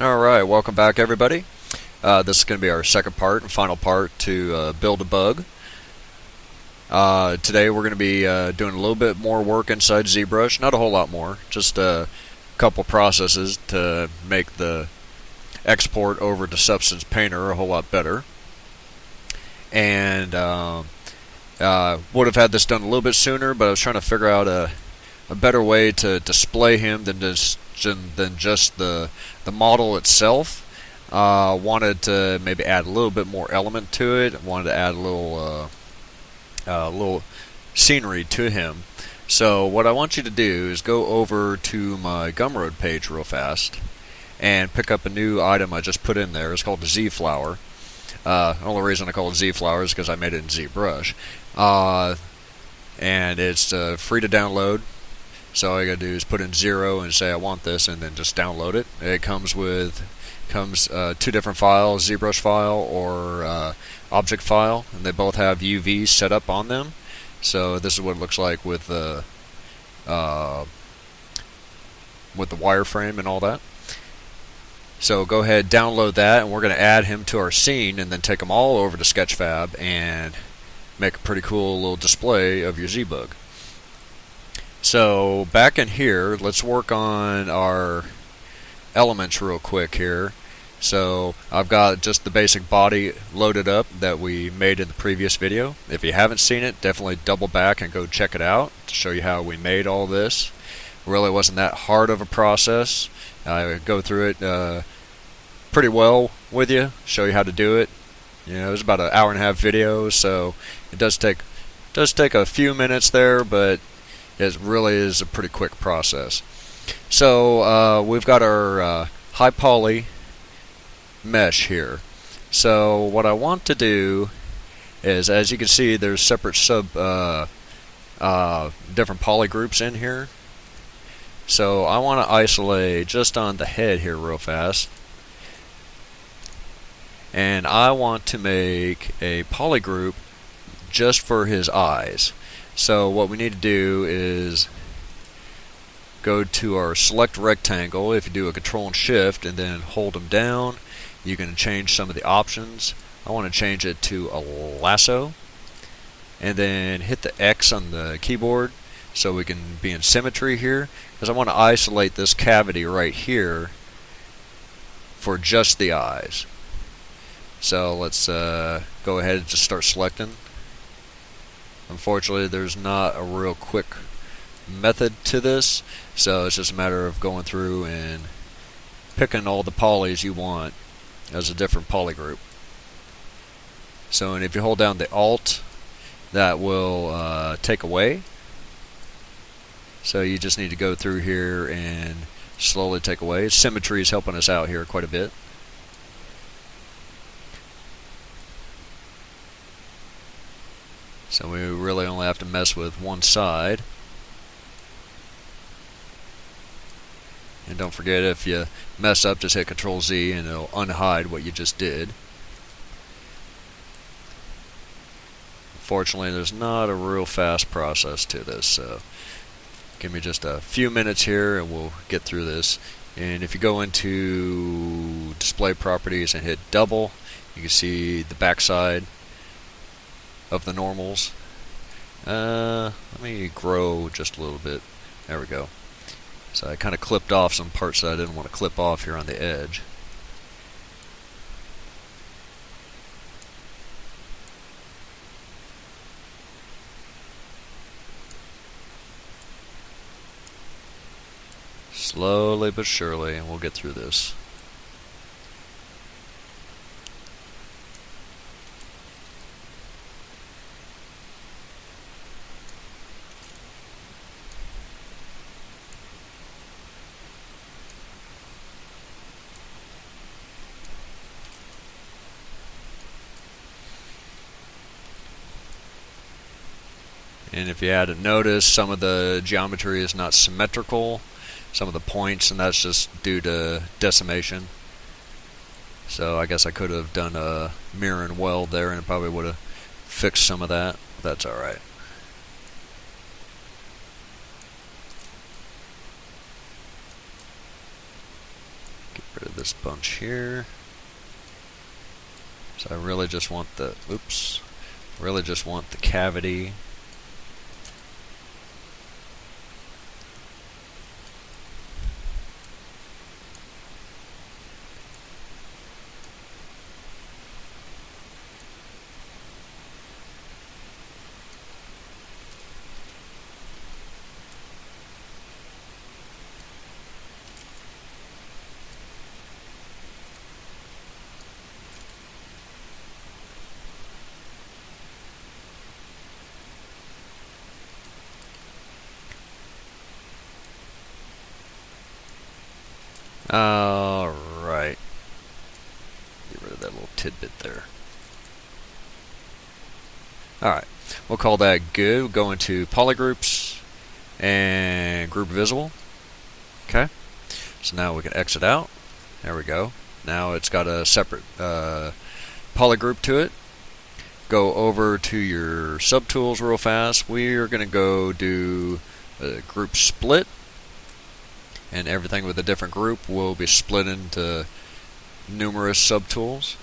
Alright, welcome back everybody. This is going to be our second part and final part to build a bug. Today we're going to be doing a little bit more work inside ZBrush, not a whole lot more, just a couple processes to make the export over to Substance Painter a whole lot better. And would have had this done a little bit sooner, but I was trying to figure out a better way to display him than just the model itself. Wanted to maybe add a little bit more element to it. Wanted to add a little scenery to him. So what I want you to do is go over to my Gumroad page real fast and pick up a new item I just put in there. It's called the Z flower. The only reason I call it Z flower is because I made it in ZBrush. And it's free to download. So all you gotta do is put in 0 and say I want this, and then just download it. It comes with two different files: ZBrush file or object file, and they both have UVs set up on them. So this is what it looks like with the wireframe and all that. So go ahead, download that, and we're going to add him to our scene, and then take them all over to Sketchfab and make a pretty cool little display of your Z-Bug. So back in here, let's work on our elements real quick here. So I've got just the basic body loaded up that we made in the previous video. If you haven't seen it, definitely double back and go check it out to show you how we made all this. Really wasn't that hard of a process. I go through it pretty well with you, show you how to do it. You know, it was about an hour and a half video, so it does take a few minutes there, but it really is a pretty quick process. So we've got our high poly mesh here. So what I want to do is, as you can see, there's separate different poly groups in here. So I want to isolate just on the head here real fast. And I want to make a poly group just for his eyes. So what we need to do is go to our select rectangle. If you do a Control and Shift and then hold them down, you can change some of the options. I want to change it to a lasso, and then hit the X on the keyboard so we can be in symmetry here, because I want to isolate this cavity right here for just the eyes. So let's go ahead and just start selecting. Unfortunately, there's not a real quick method to this, so it's just a matter of going through and picking all the polys you want as a different poly group. So, and if you hold down the Alt, that will take away. So you just need to go through here and slowly take away. Symmetry is helping us out here quite a bit. So we really only have to mess with one side. And don't forget, if you mess up, just hit Control Z and it'll unhide what you just did. Unfortunately, there's not a real fast process to this, so give me just a few minutes here and we'll get through this. And if you go into Display Properties and hit double, you can see the backside of the normals. Let me grow just a little bit. There we go. So I kind of clipped off some parts that I didn't want to clip off here on the edge. Slowly but surely, and we'll get through this. And if you hadn't noticed, some of the geometry is not symmetrical, some of the points, and that's just due to decimation. So I guess I could have done a mirror and weld there and it probably would have fixed some of that. That's alright. Rid of this bunch here. So I really just want the, really just want the cavity. Alright. Get rid of that little tidbit there. Alright. We'll call that good. We'll go into polygroups and group visible. Okay. So now we can exit out. There we go. Now it's got a separate polygroup to it. Go over to your subtools real fast. We're going to go do a group split. And everything with a different group will be split into numerous subtools.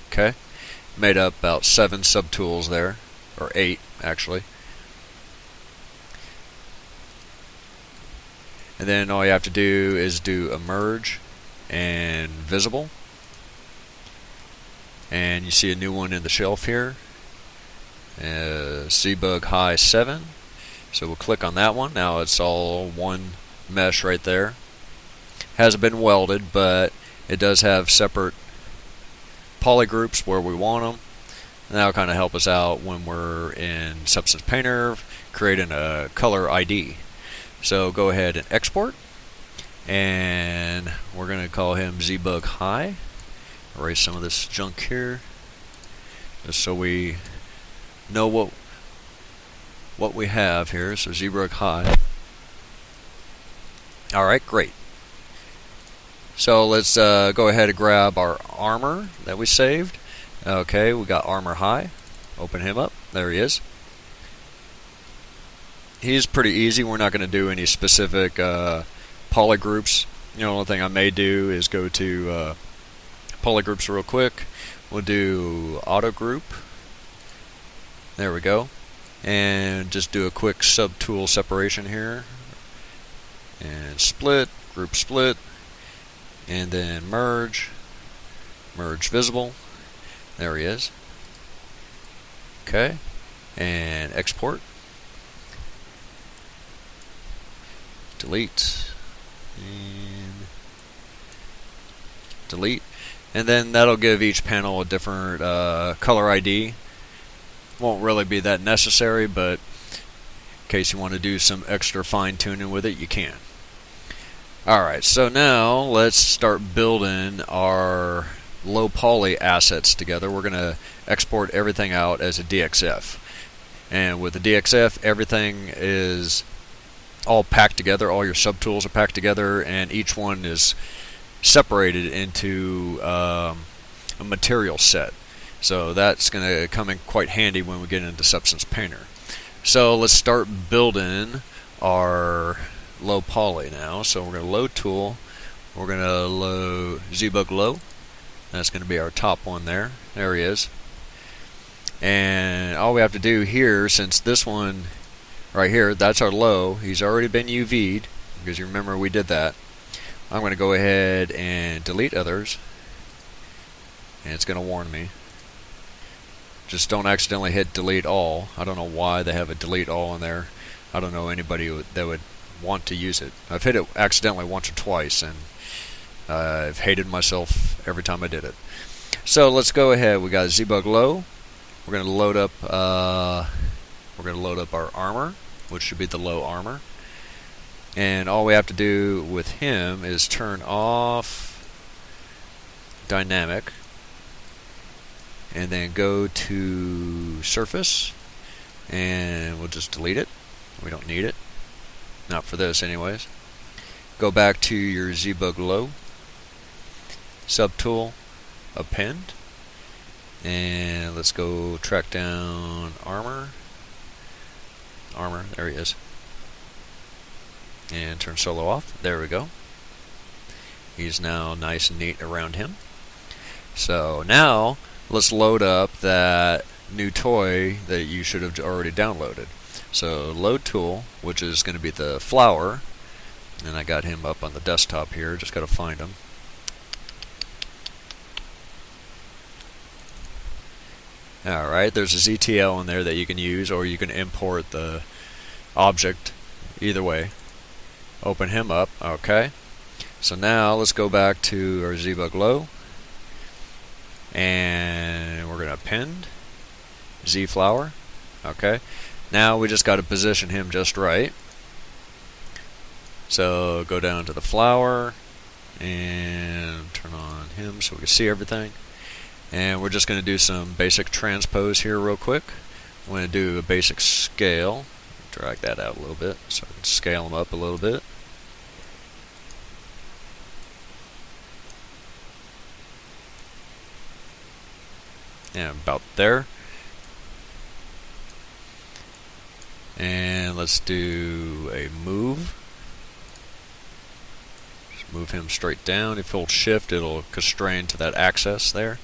Okay, made up about 7 subtools there, or 8 actually. And then all you have to do is do a merge and visible. And you see a new one in the shelf here, Zbrush High 7. So we'll click on that one. Now it's all one mesh right there. Hasn't been welded, but it does have separate polygroups where we want them. And that'll kind of help us out when we're in Substance Painter creating a color ID. So go ahead and export, and we're going to call him Zbrush High. Erase some of this junk here just so we know what we have here. So Zbrush High. Alright, great. So let's go ahead and grab our armor that we saved. Okay, we got armor high. Open him up. There he is. He's pretty easy. We're not going to do any specific polygroups. The only thing I may do is go to polygroups real quick. We'll do auto group. There we go. And just do a quick subtool separation here. And split, group split, and then merge visible. There he is. Okay, and export, delete, and delete, and then that'll give each panel a different color ID. Won't really be that necessary, but in case you want to do some extra fine tuning with it, you can. Alright, so now let's start building our low poly assets together. We're going to export everything out as a Dxf. And with the Dxf, everything is all packed together. All your subtools are packed together, and each one is separated into a material set. So that's going to come in quite handy when we get into Substance Painter. So let's start building our low poly now. So we're going to load tool. We're going to load Zbrush low. That's going to be our top one there. There he is. And all we have to do here, since this one right here, that's our low. He's already been UV'd, because you remember we did that. I'm going to go ahead and delete others. And it's going to warn me. Just don't accidentally hit delete all. I don't know why they have a delete all in there. I don't know anybody that would want to use it. I've hit it accidentally once or twice, and I've hated myself every time I did it. So let's go ahead. We got Zbrush low. We're going to load up. Our armor, which should be the low armor. And all we have to do with him is turn off dynamic, and then go to surface, and we'll just delete it. We don't need it. Not for this anyways. Go back to your Zbrush low, subtool, append, and let's go track down armor, there he is, and turn solo off. There we go. He's now nice and neat around him. So now let's load up that new toy that you should have already downloaded. So load tool, which is going to be the flower, and I got him up on the desktop here, just got to find him. Alright, there's a ZTL in there that you can use, or you can import the object, either way. Open him up, okay. So now let's go back to our ZBug low, and we're going to append Z flower, okay. Now we just got to position him just right. So go down to the flower and turn on him so we can see everything. And we're just going to do some basic transpose here real quick. I'm going to do a basic scale. Drag that out a little bit so I can scale them up a little bit. And about there. And let's do a move. Just move him straight down. If you hold shift, it'll constrain to that axis there.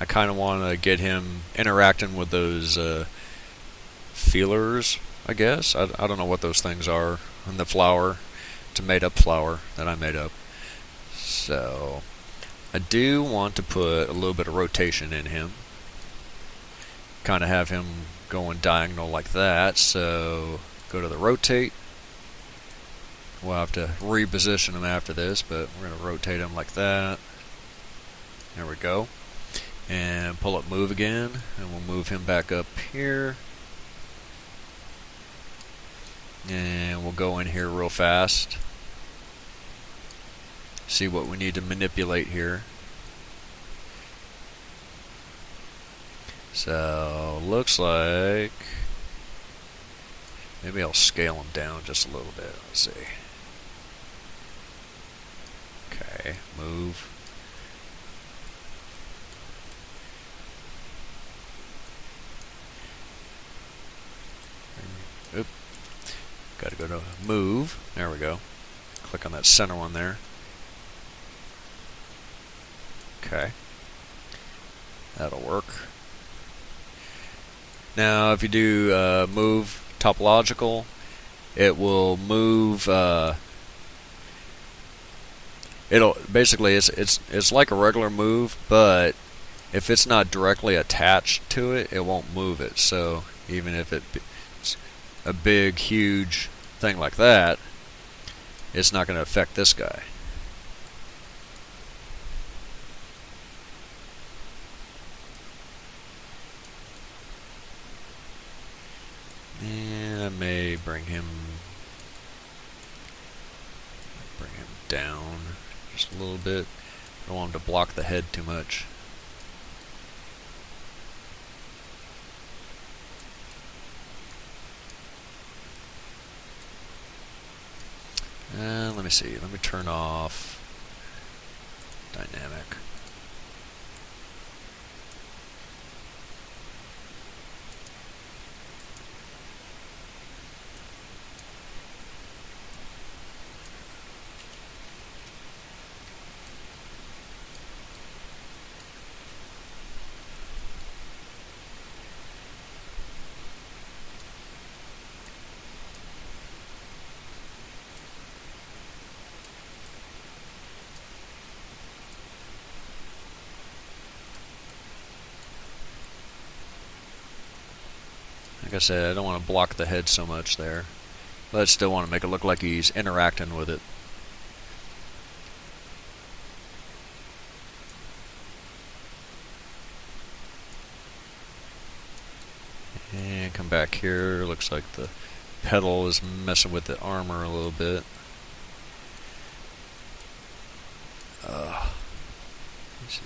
I kind of want to get him interacting with those feelers, I guess. I don't know what those things are in the flower. It's a made-up flower that I made up. So I do want to put a little bit of rotation in him. Kind of have him going diagonal like that. So go to the rotate. We'll have to reposition him after this, but we're going to rotate him like that. There we go. And pull up move again, and we'll move him back up here. And we'll go in here real fast. See what we need to manipulate here. So, looks like maybe I'll scale him down just a little bit. Let's see. Okay, move. Oop. Got to go to move. There we go. Click on that center one there. Okay. That'll work. Now, if you do move topological, it will move. It'll basically it's like a regular move, but if it's not directly attached to it, it won't move it. So even if it's a big, huge thing like that, it's not going to affect this guy. And I may bring him down just a little bit. I don't want him to block the head too much. And let me see. Let me turn off dynamic. Like I said, I don't want to block the head so much there, but I still want to make it look like he's interacting with it. And come back here. Looks like the pedal is messing with the armor a little bit. Let's see.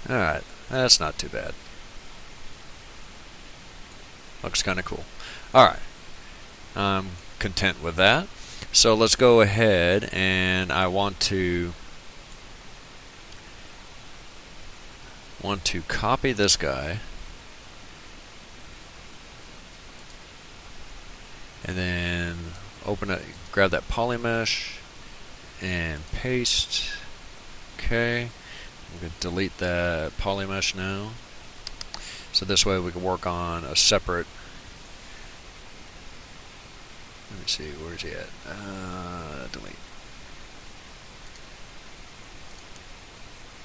Alright, that's not too bad. Looks kind of cool. Alright, I'm content with that. So let's go ahead, and I want to copy this guy, and then open it, grab that poly mesh and paste. Okay, I'm going to delete that poly mesh now, so this way we can work on a separate. Let me see, where's he at? Delete.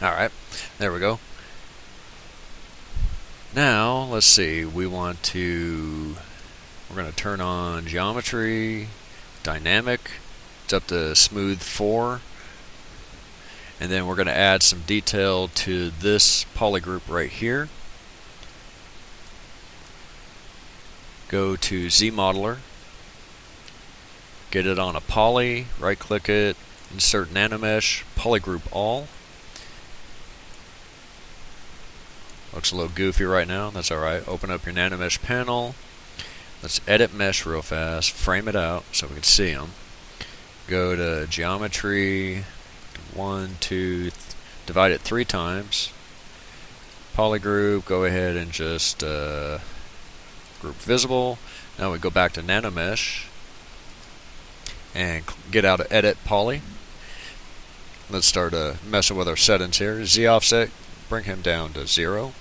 Alright, there we go. Now, let's see, we're going to turn on geometry, dynamic, it's up to smooth 4, and then we're going to add some detail to this poly group right here. Go to Z Modeler, get it on a poly, right click it, insert nanomesh, polygroup all. Looks a little goofy right now, that's alright. Open up your nanomesh panel. Let's edit mesh real fast, frame it out so we can see them. Go to geometry, 1, 2, divide it 3 times. Polygroup, go ahead and just group visible. Now we go back to nanomesh and get out of edit poly. Let's start messing with our settings here. Z offset, bring him down to 0.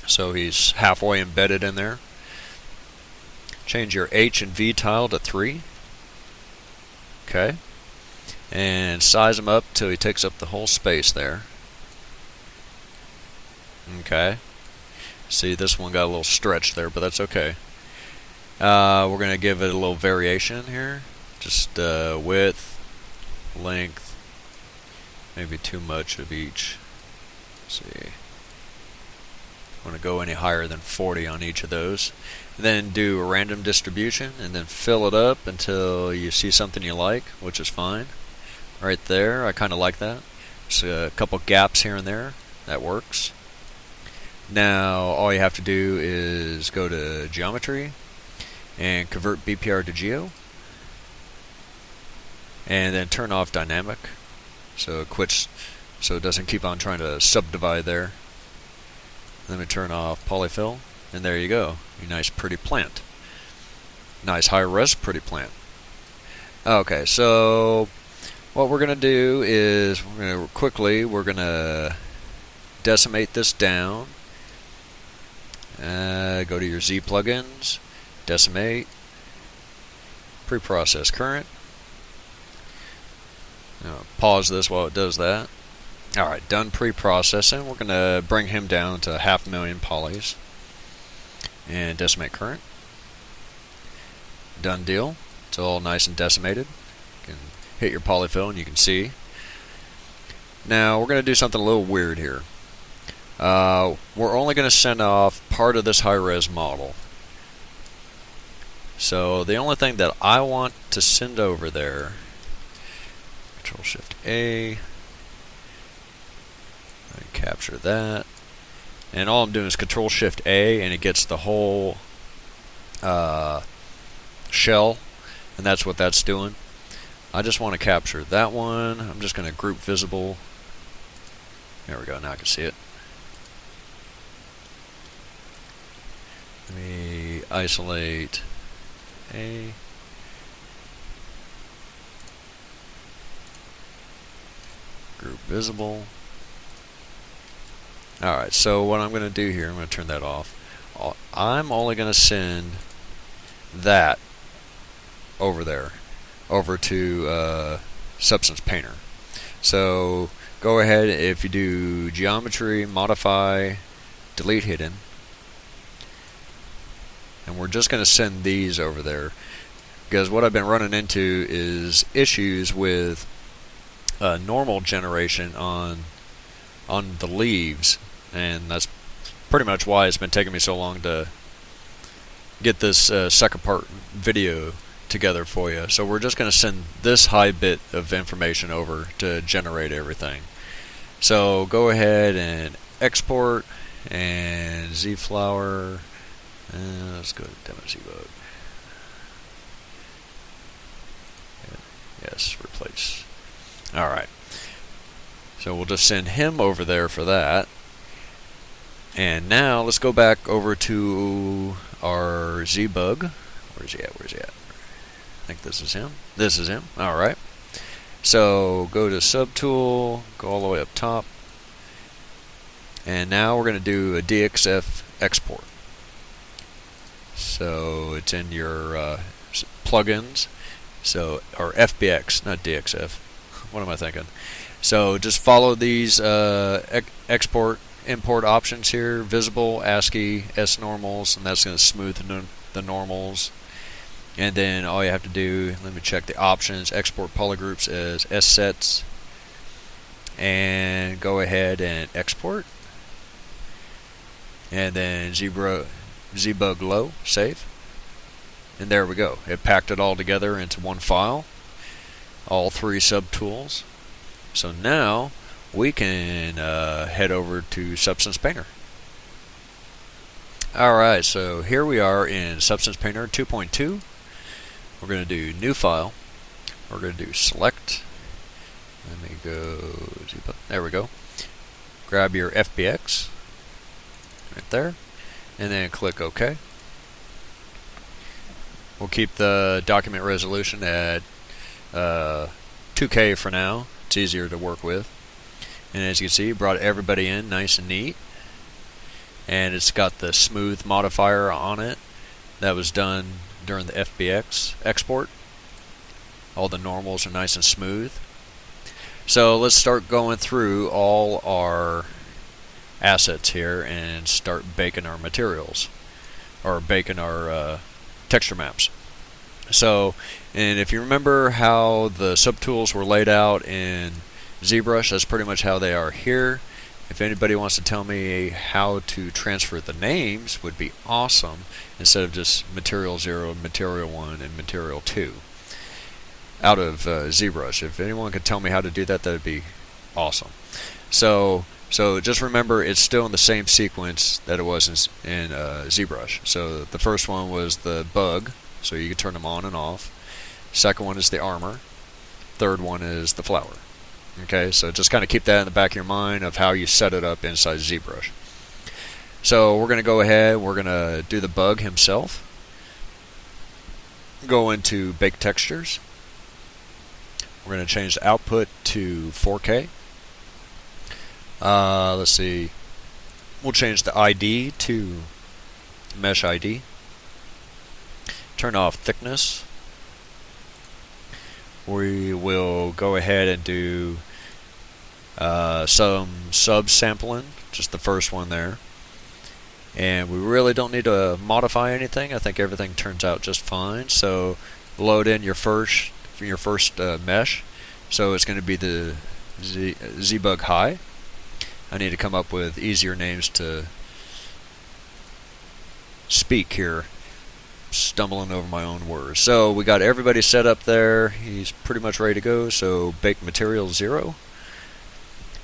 So he's halfway embedded in there. Change your H and V tile to 3. Okay. And size him up till he takes up the whole space there. Okay. See, this one got a little stretched there, but that's okay. We're going to give it a little variation here. Just width, length, maybe too much of each. Let's see. I want to go any higher than 40 on each of those. And then do a random distribution and then fill it up until you see something you like, which is fine. Right there, I kind of like that. So a couple gaps here and there, that works. Now all you have to do is go to geometry and convert BPR to geo, and then turn off dynamic so it quits, so it doesn't keep on trying to subdivide there. Let me turn off polyfill, and there you go, a nice pretty plant, nice high res pretty plant. Okay, so what we're gonna do is we're gonna decimate this down. Go to your Z plugins, decimate, pre-process current. Pause this while it does that. Alright, done pre-processing. We're going to bring him down to 500,000 polys and decimate current. Done deal. It's all nice and decimated. You can hit your polyfill and you can see. Now we're going to do something a little weird here. We're only going to send off part of this high-res model. So the only thing that I want to send over there, Control-Shift-A, capture that, and all I'm doing is Control-Shift-A and it gets the whole shell, and that's what that's doing. I just want to capture that one. I'm just going to group visible. There we go, now I can see it. Let me isolate A. Group visible. Alright, so what I'm going to do here, I'm going to turn that off. I'm only going to send that over there, over to Substance Painter. So go ahead, if you do geometry, modify, delete hidden, and we're just going to send these over there, because what I've been running into is issues with normal generation on the leaves, and that's pretty much why it's been taking me so long to get this second part video together for you. So we're just going to send this high bit of information over to generate everything. So go ahead and Export and Z-Flower. Let's go to Demo Zbug. Yes, replace. Alright. So we'll just send him over there for that. And now let's go back over to our Zbug. Where's he at? Where's he at? I think this is him. This is him. Alright. So go to Subtool, go all the way up top. And now we're going to do a Dxf Export. So it's in your plugins. So, or FBX, not DXF. What am I thinking? So just follow these export import options here: visible, ASCII, S normals, and that's going to smooth the normals. And then all you have to do, let me check the options, export polygroups as S sets, and go ahead and export. And then Zbug low, save. And there we go. It packed it all together into one file, all three subtools. So now we can head over to Substance Painter. Alright, so here we are in Substance Painter 2.2. We're going to do New File. We're going to do Select. Let me go. There we go. Grab your FBX right there, and then click OK. We'll keep the document resolution at 2K for now. It's easier to work with. And as you can see, it brought everybody in nice and neat. And it's got the smooth modifier on it. That was done during the FBX export. All the normals are nice and smooth. So let's start going through all our assets here and start baking our materials, or baking our texture maps. So, and if you remember how the subtools were laid out in ZBrush, that's pretty much how they are here. If anybody wants to tell me how to transfer the names, would be awesome, instead of just material 0, material 1, and material 2 out of ZBrush. If anyone could tell me how to do that, that would be awesome. So just remember, it's still in the same sequence that it was in ZBrush. So the first one was the bug, so you can turn them on and off. Second one is the armor. Third one is the flower. Okay, so just kind of keep that in the back of your mind of how you set it up inside ZBrush. So we're going to go ahead, we're going to do the bug himself. Go into Bake Textures. We're going to change the output to 4K. Let's see. We'll change the ID to Mesh ID. Turn off thickness. We will go ahead and do some sub-sampling, just the first one there. And we really don't need to modify anything. I think everything turns out just fine. So load in your first mesh. So it's going to be the Zbug High. I need to come up with easier names to speak here. Stumbling over my own words. So we got everybody set up there. He's pretty much ready to go. So bake material 0.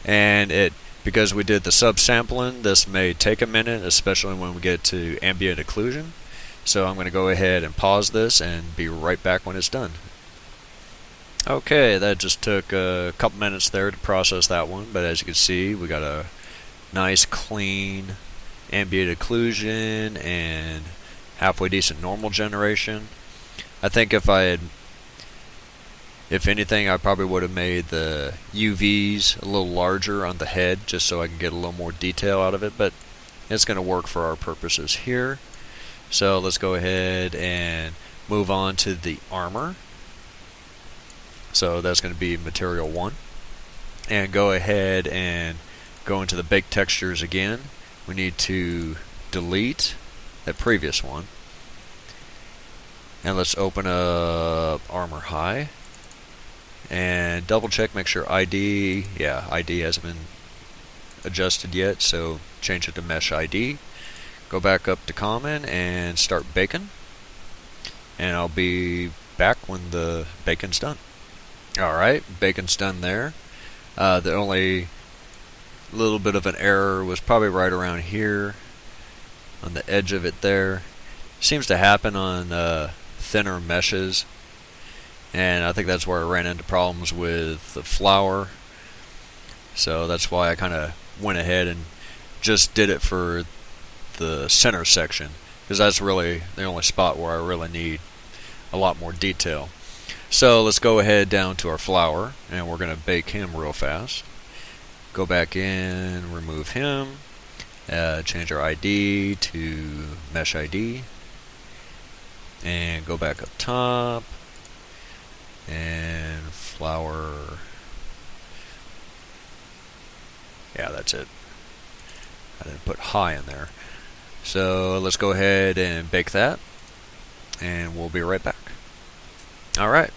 And because we did the sub-sampling, this may take a minute, especially when we get to Ambient Occlusion. So I'm going to go ahead and pause this and be right back when it's done. Okay, that just took a couple minutes there to process that one, but as you can see, we got a nice clean Ambient Occlusion and halfway decent normal generation. I think if anything, I probably would have made the UVs a little larger on the head just so I can get a little more detail out of it, but it's going to work for our purposes here. So let's go ahead and move on to the armor. So that's going to be material 1. And go ahead and go into the Bake Textures again. We need to delete that previous one. And let's open up Armor High. And double check, make sure ID hasn't been adjusted yet, so change it to Mesh ID. Go back up to Common and start baking. And I'll be back when the bacon's done. Alright, bacon's done there. The only little bit of an error was probably right around here on the edge of it there. Seems to happen on thinner meshes, and I think that's where I ran into problems with the flower. So that's why I kind of went ahead and just did it for the center section, because that's really the only spot where I really need a lot more detail. So let's go ahead down to our flower, and we're going to bake him real fast. Go back in, remove him, change our ID to mesh ID, and go back up top, and flower. Yeah, that's it. I didn't put high in there. So let's go ahead and bake that, and we'll be right back. Alright,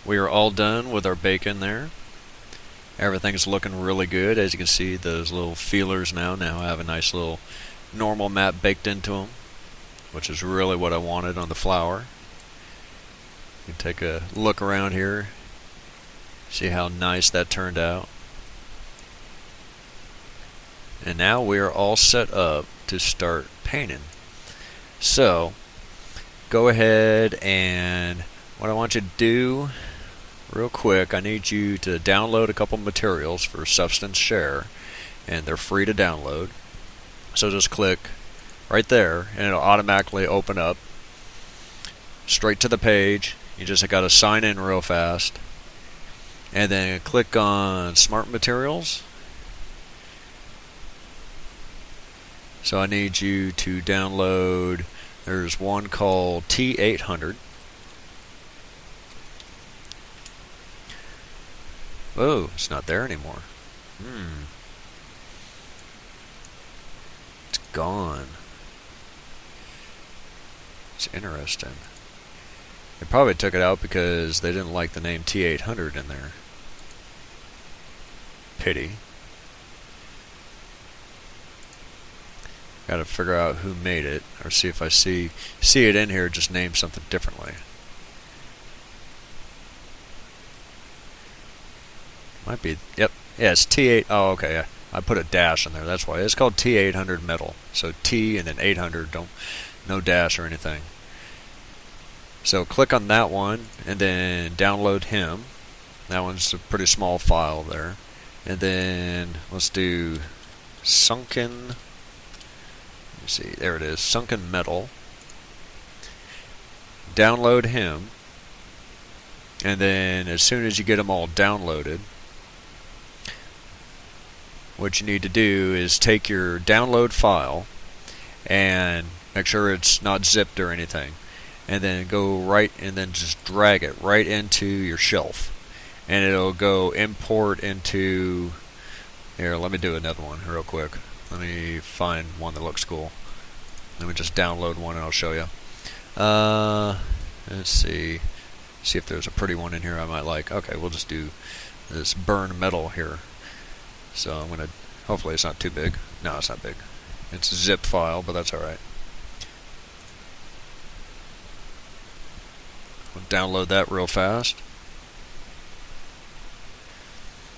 we are all done with our bacon there. Everything's looking really good. As you can see, those little feelers now have a nice little normal map baked into them, which is really what I wanted on the flower. You can take a look around here, see how nice that turned out. And now we are all set up to start painting. So, go ahead, and what I want you to do real quick, I need you to download a couple materials for Substance Share, and they're free to download. So just click right there, and it'll automatically open up straight to the page. You just got to sign in real fast, and then click on Smart Materials. So I need you to download, there's one called T800. Oh, it's not there anymore. It's gone. It's interesting. They probably took it out because they didn't like the name T800 in there. Pity. Gotta figure out who made it, or see if I see it in here, just name something differently. Might be, yep, yeah, it's T8, oh okay, yeah. I put a dash in there, that's why. It's called T800 metal. So T and then 800, no dash or anything. So click on that one, and then download him. That one's a pretty small file there. And then let's do sunken, let me see, there it is, sunken metal. Download him, and then as soon as you get them all downloaded, what you need to do is take your download file and make sure it's not zipped or anything, and then go right and then just drag it right into your shelf, and it'll go import into here. Let me do another one real quick. Let me find one that looks cool. Let me just download one and I'll show you. Let's see if there's a pretty one in here I might like. Okay, we'll just do this burn metal here. So I'm gonna, hopefully it's not too big. No, it's not big. It's a zip file, but that's alright. We'll download that real fast.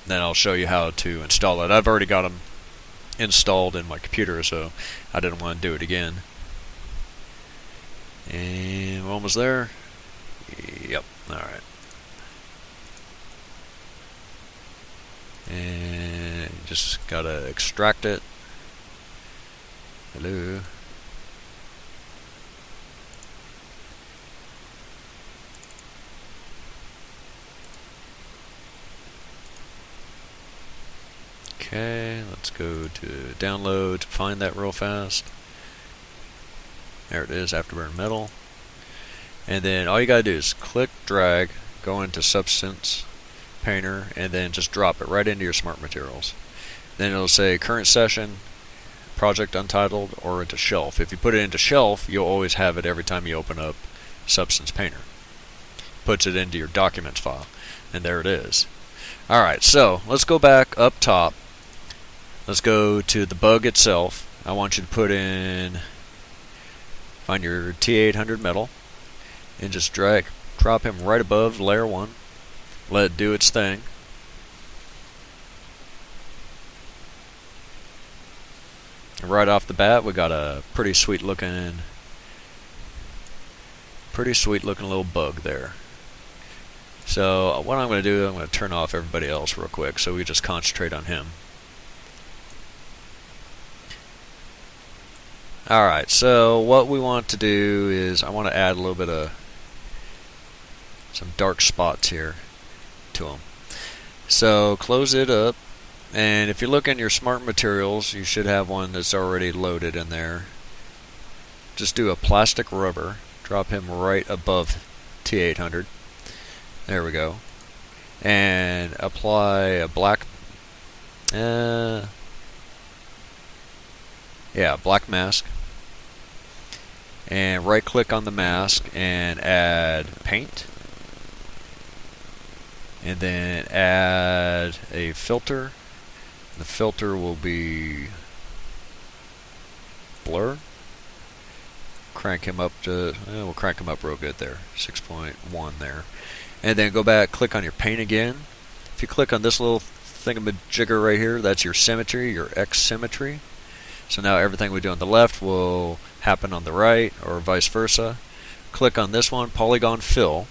Then I'll show you how to install it. I've already got them installed in my computer, so I didn't want to do it again. And we're almost there. Yep, alright. And just gotta extract it. Hello. Okay, let's go to download to find that real fast. There it is, Afterburn Metal. And then all you gotta do is click, drag, go into Substance Painter, and then just drop it right into your Smart Materials. Then it'll say current session, project untitled, or into shelf. If you put it into shelf, you'll always have it every time you open up Substance Painter. Puts it into your documents file, and there it is. Alright, so let's go back up top. Let's go to the bug itself. I want you to put in, find your T800 metal, and just drop him right above layer 1. Let it do its thing. right off the bat, we got a pretty sweet looking little bug there. So what I'm going to do, I'm going to turn off everybody else real quick so we just concentrate on him. Alright, so what we want to do is I want to add a little bit of some dark spots here to him. So close it up, and if you look in your Smart Materials, you should have one that's already loaded in there. Just do a plastic rubber, drop him right above T800. There we go. And apply a black black mask. And right click on the mask and add paint. And then add a filter. The filter will be blur. Crank him up to, we'll crank him up real good there, 6.1 there. And then go back, click on your paint again. If you click on this little thingamajigger right here, that's your symmetry, your X symmetry. So now everything we do on the left will happen on the right, or vice versa. Click on this one, Polygon Fill.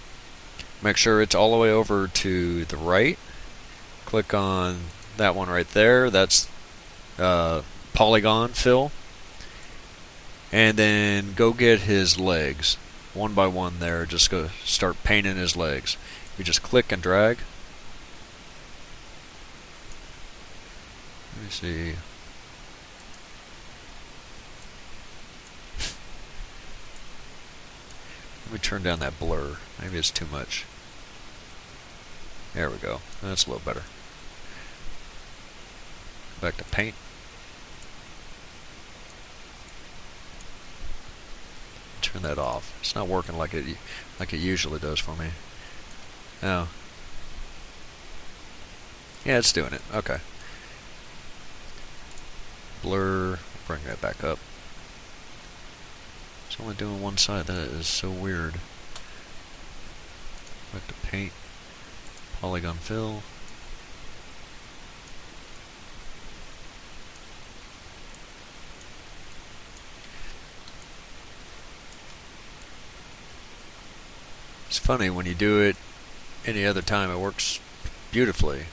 Make sure it's all the way over to the right. Click on that one right there, that's Polygon Fill. And then go get his legs, one by one there, just go start painting his legs. You just click and drag. Let me see. Let me turn down that blur. Maybe it's too much. There we go. That's a little better. Back to paint. Turn that off. It's not working like it usually does for me. Oh. Yeah, it's doing it. Okay. Blur. Bring that back up. It's only doing one side. That is so weird. Back to paint. Polygon Fill. It's funny, when you do it any other time it works beautifully,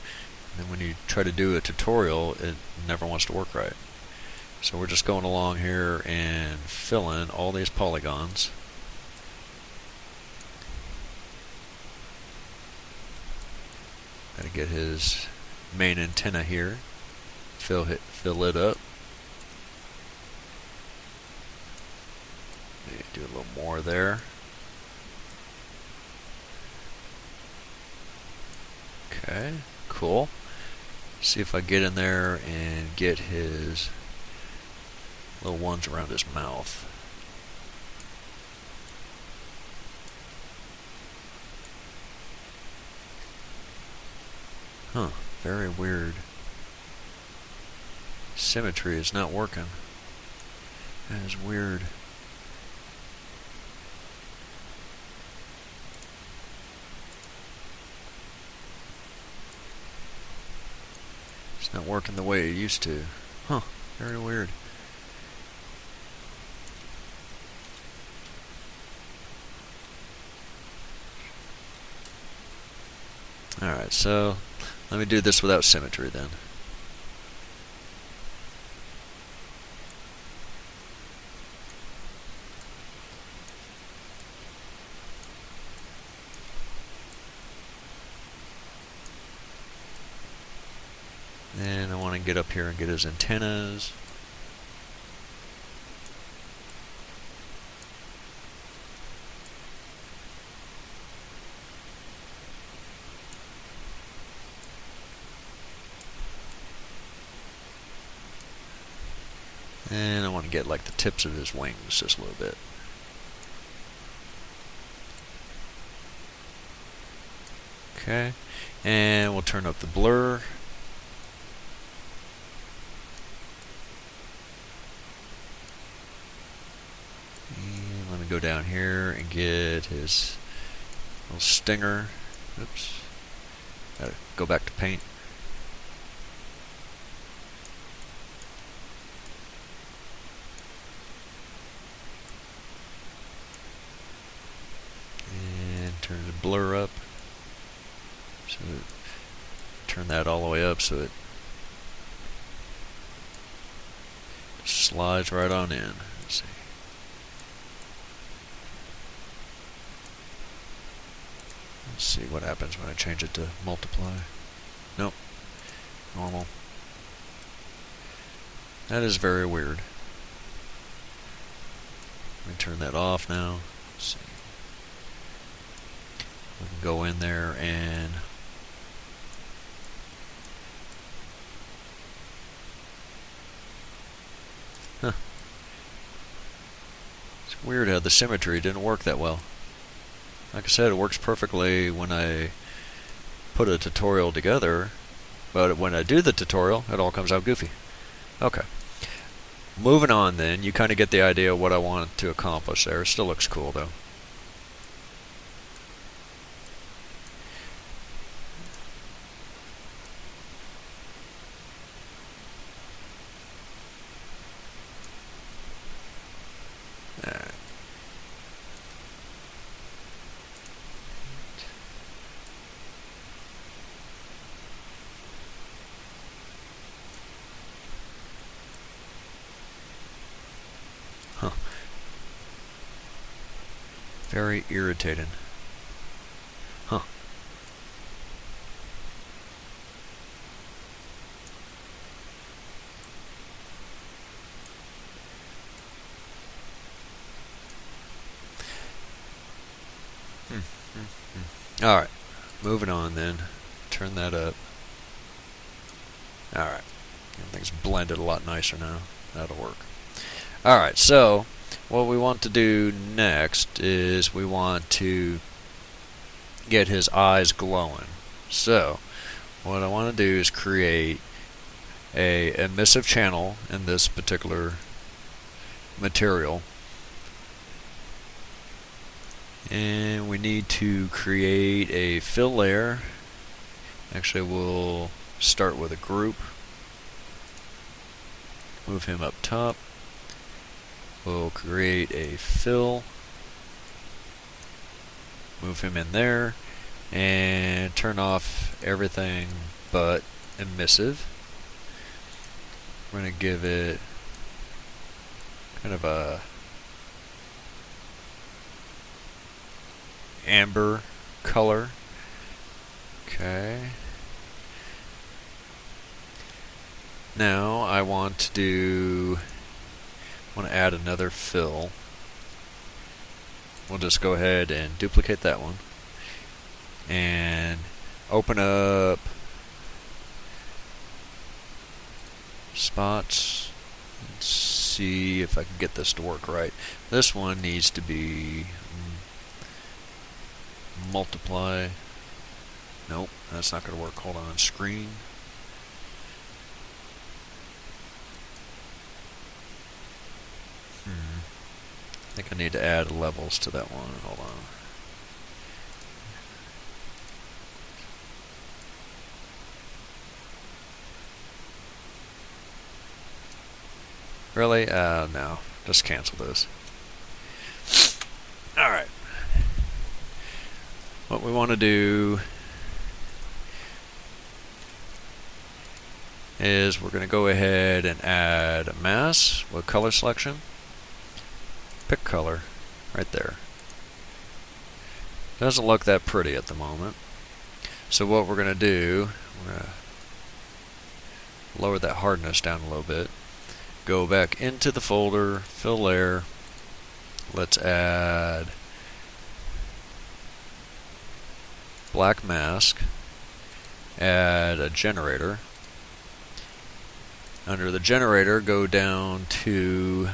and when you try to do a tutorial it never wants to work right. So we're just going along here and filling all these polygons. Gotta get his main antenna here. Fill it up. Maybe do a little more there. Okay, cool. See if I get in there and get his little ones around his mouth. Huh, very weird. Symmetry is not working. That is weird. It's not working the way it used to. Huh, very weird. Alright, so let me do this without symmetry then. And I want to get up here and get his antennas. And I want to get like the tips of his wings just a little bit. Okay, and we'll turn up the blur. And let me go down here and get his little stinger. Oops. Gotta go back to paint. blur up. So turn that all the way up so it slides right on in. Let's see. Let's see what happens when I change it to multiply. Nope. Normal. That is very weird. Let me turn that off now. Let's see. We can go in there and it's weird how the symmetry didn't work that well. Like I said, it works perfectly when I put a tutorial together, but when I do the tutorial, it all comes out goofy. Okay. Moving on then, you kind of get the idea of what I want to accomplish there. It still looks cool though. Huh. Very irritating. Huh. Alright, moving on then. Turn that up. Alright, everything's blended a lot nicer now. That'll work. Alright, so what we want to do next is we want to get his eyes glowing. So what I want to do is create a emissive channel in this particular material. And we need to create a fill layer. Actually, we'll start with a group. Move him up top. We'll create a fill. Move him in there. And turn off everything but emissive. We're going to give it kind of a amber color. Okay. Now I want to add another fill. We'll just go ahead and duplicate that one and open up spots. Let's see if I can get this to work right. This one needs to be multiply. Nope, that's not going to work. Hold on. Screen. I think I need to add levels to that one. Hold on. Really? No. Just cancel this. Alright. What we want to do is we're going to go ahead and add a mask with color selection. Pick color right there. Doesn't look that pretty at the moment. So what we're going to do, we're going to lower that hardness down a little bit. Go back into the folder, fill layer. Let's add black mask. Add a generator. Under the generator, go down to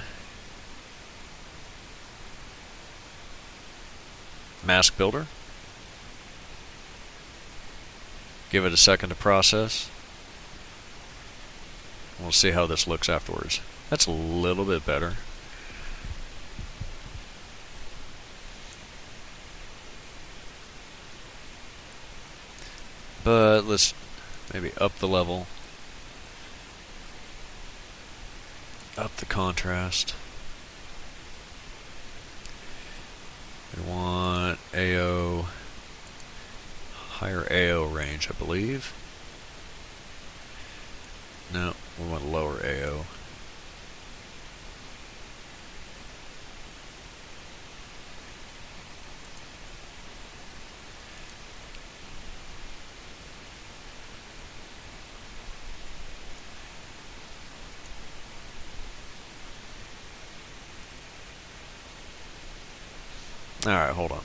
mask builder. Give it a second to process. We'll see how this looks afterwards. That's a little bit better. But let's maybe up the level. Up the contrast. We want AO higher AO range, I believe. No, we want lower AO. Alright, hold on.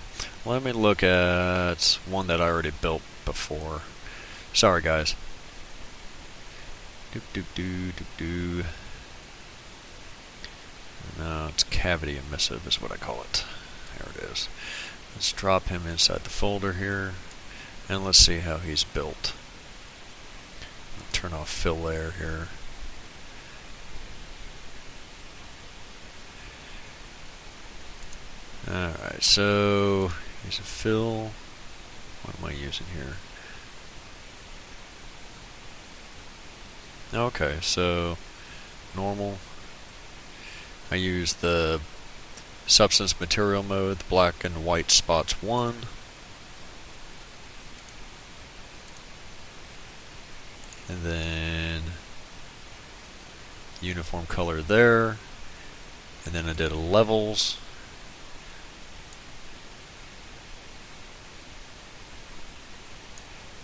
Let me look at one that I already built before. Sorry, guys. No, it's cavity emissive is what I call it. There it is. Let's drop him inside the folder here, and let's see how he's built. I'll turn off fill layer here. Alright, so here's a fill. What am I using here? Okay, so normal. I use the substance material mode, the black and white spots 1. And then uniform color there. And then I did levels.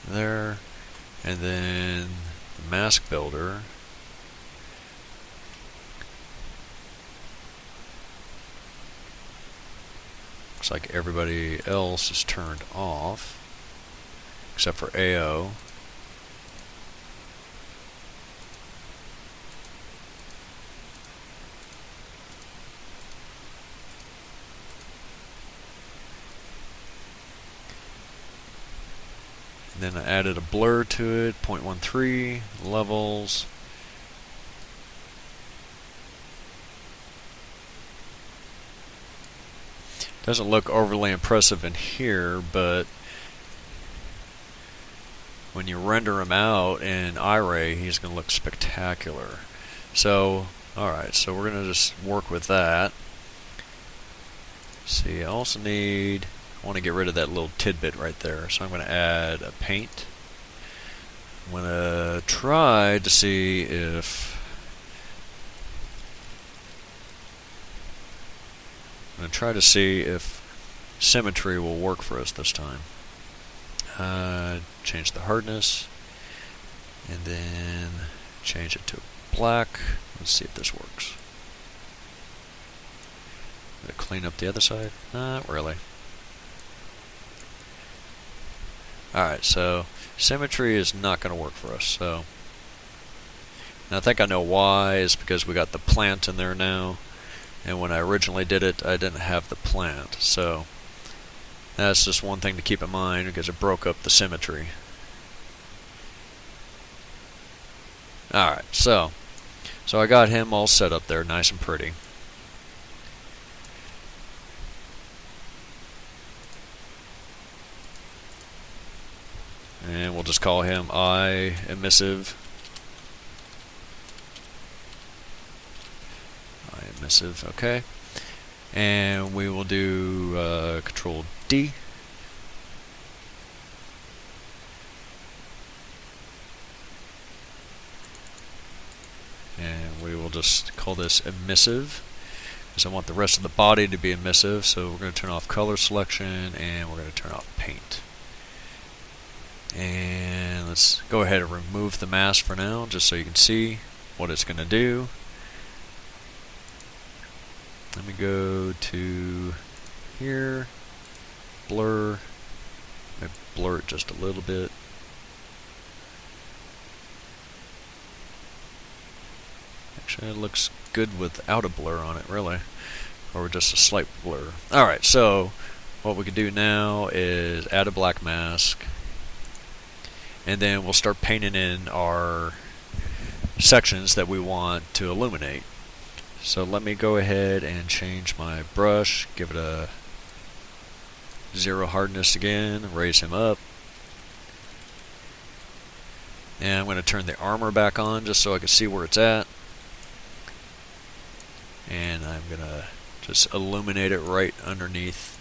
There. And then the mask builder. Looks like everybody else is turned off except for AO. And then I added a blur to it, 0.13, levels. Doesn't look overly impressive in here, but when you render him out in IRAY, he's going to look spectacular. So, alright, so we're going to just work with that. See, I also need... I want to get rid of that little tidbit right there, so I'm going to add a paint. I'm going to try to see if... I'm going to try to see if symmetry will work for us this time. Change the hardness, and then change it to black. Let's see if this works. I'm going to clean up the other side. Not really. Alright, so symmetry is not going to work for us. So, and I think I know why. Is because we got the plant in there now, and when I originally did it, I didn't have the plant. So that's just one thing to keep in mind because it broke up the symmetry. Alright, so I got him all set up there, nice and pretty. And we'll just call him eye emissive. Eye emissive, okay. And we will do Control D. And we will just call this emissive, because I want the rest of the body to be emissive. So we're going to turn off color selection, and we're going to turn off paint. And let's go ahead and remove the mask for now, just so you can see what it's going to do. Let me go to here, blur, maybe blur it just a little bit. Actually, it looks good without a blur on it, really, or just a slight blur. Alright, so what we can do now is add a black mask, and then we'll start painting in our sections that we want to illuminate. So let me go ahead and change my brush, give it a 0 hardness again, raise him up. And I'm going to turn the armor back on just so I can see where it's at. And I'm going to just illuminate it right underneath.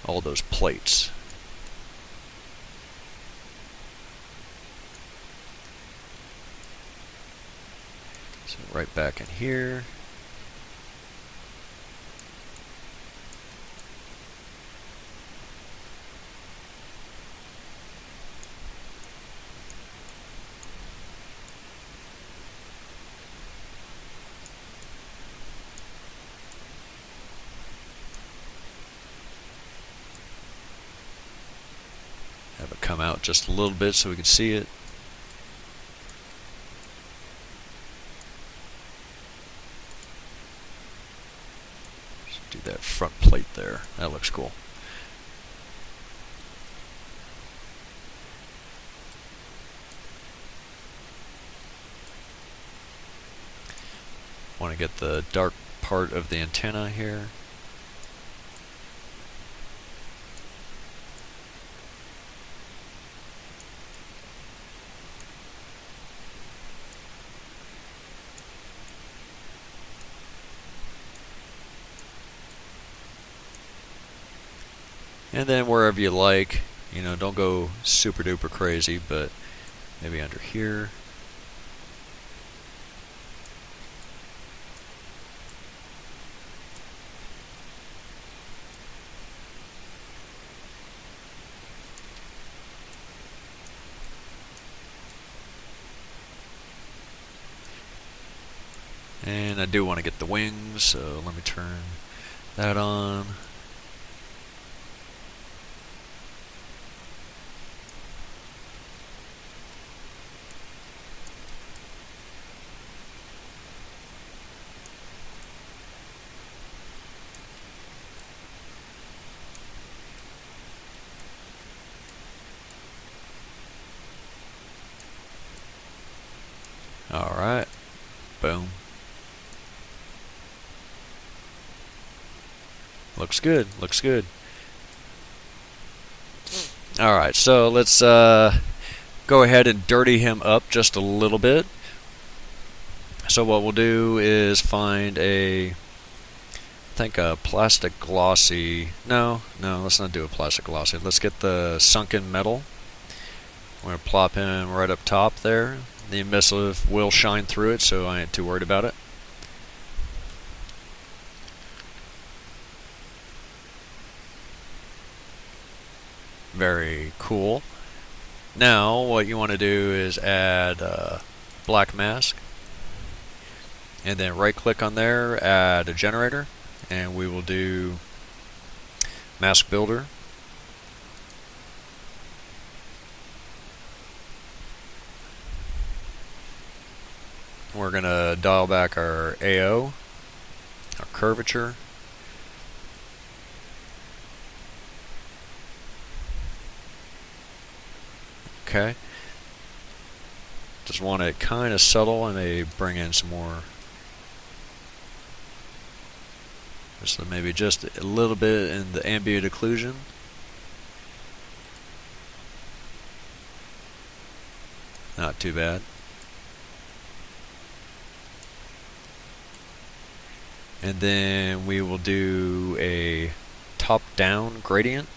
all those plates. So right back in here. Have it come out just a little bit so we can see it. Just do that front plate there. That looks cool. Want to get the dark part of the antenna here. And then wherever you like, you know, don't go super duper crazy, but maybe under here. And I do want to get the wings, so let me turn that on. Alright, boom. Looks good, looks good. Alright, so let's go ahead and dirty him up just a little bit. So what we'll do is find I think a plastic glossy, no, let's not do a plastic glossy. Let's get the sunken metal. We're going to plop him right up top there. The emissive will shine through it, so I ain't too worried about it. Very cool. Now what you want to do is add black mask, and then right click on there, add a generator, and we will do mask builder. We're going to dial back our AO, our curvature. Okay. Just want it kind of subtle. I may bring in some more. So maybe just a little bit in the ambient occlusion. Not too bad. And then we will do a top-down gradient.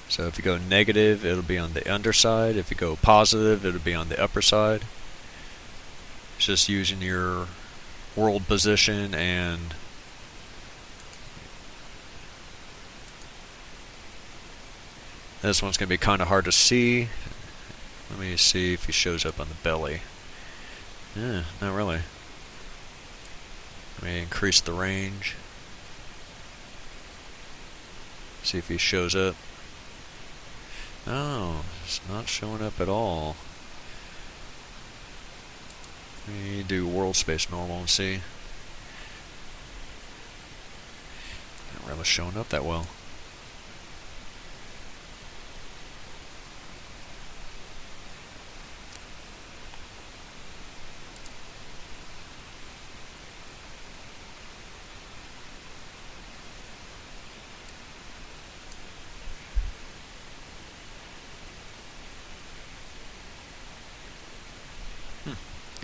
So if you go negative, it'll be on the underside. If you go positive, it'll be on the upper side. It's just using your world position and this one's going to be kind of hard to see. Let me see if he shows up on the belly. Yeah, not really. Let me increase the range. See if he shows up. No, it's not showing up at all. Let me do world space normal and see. Not really showing up that well.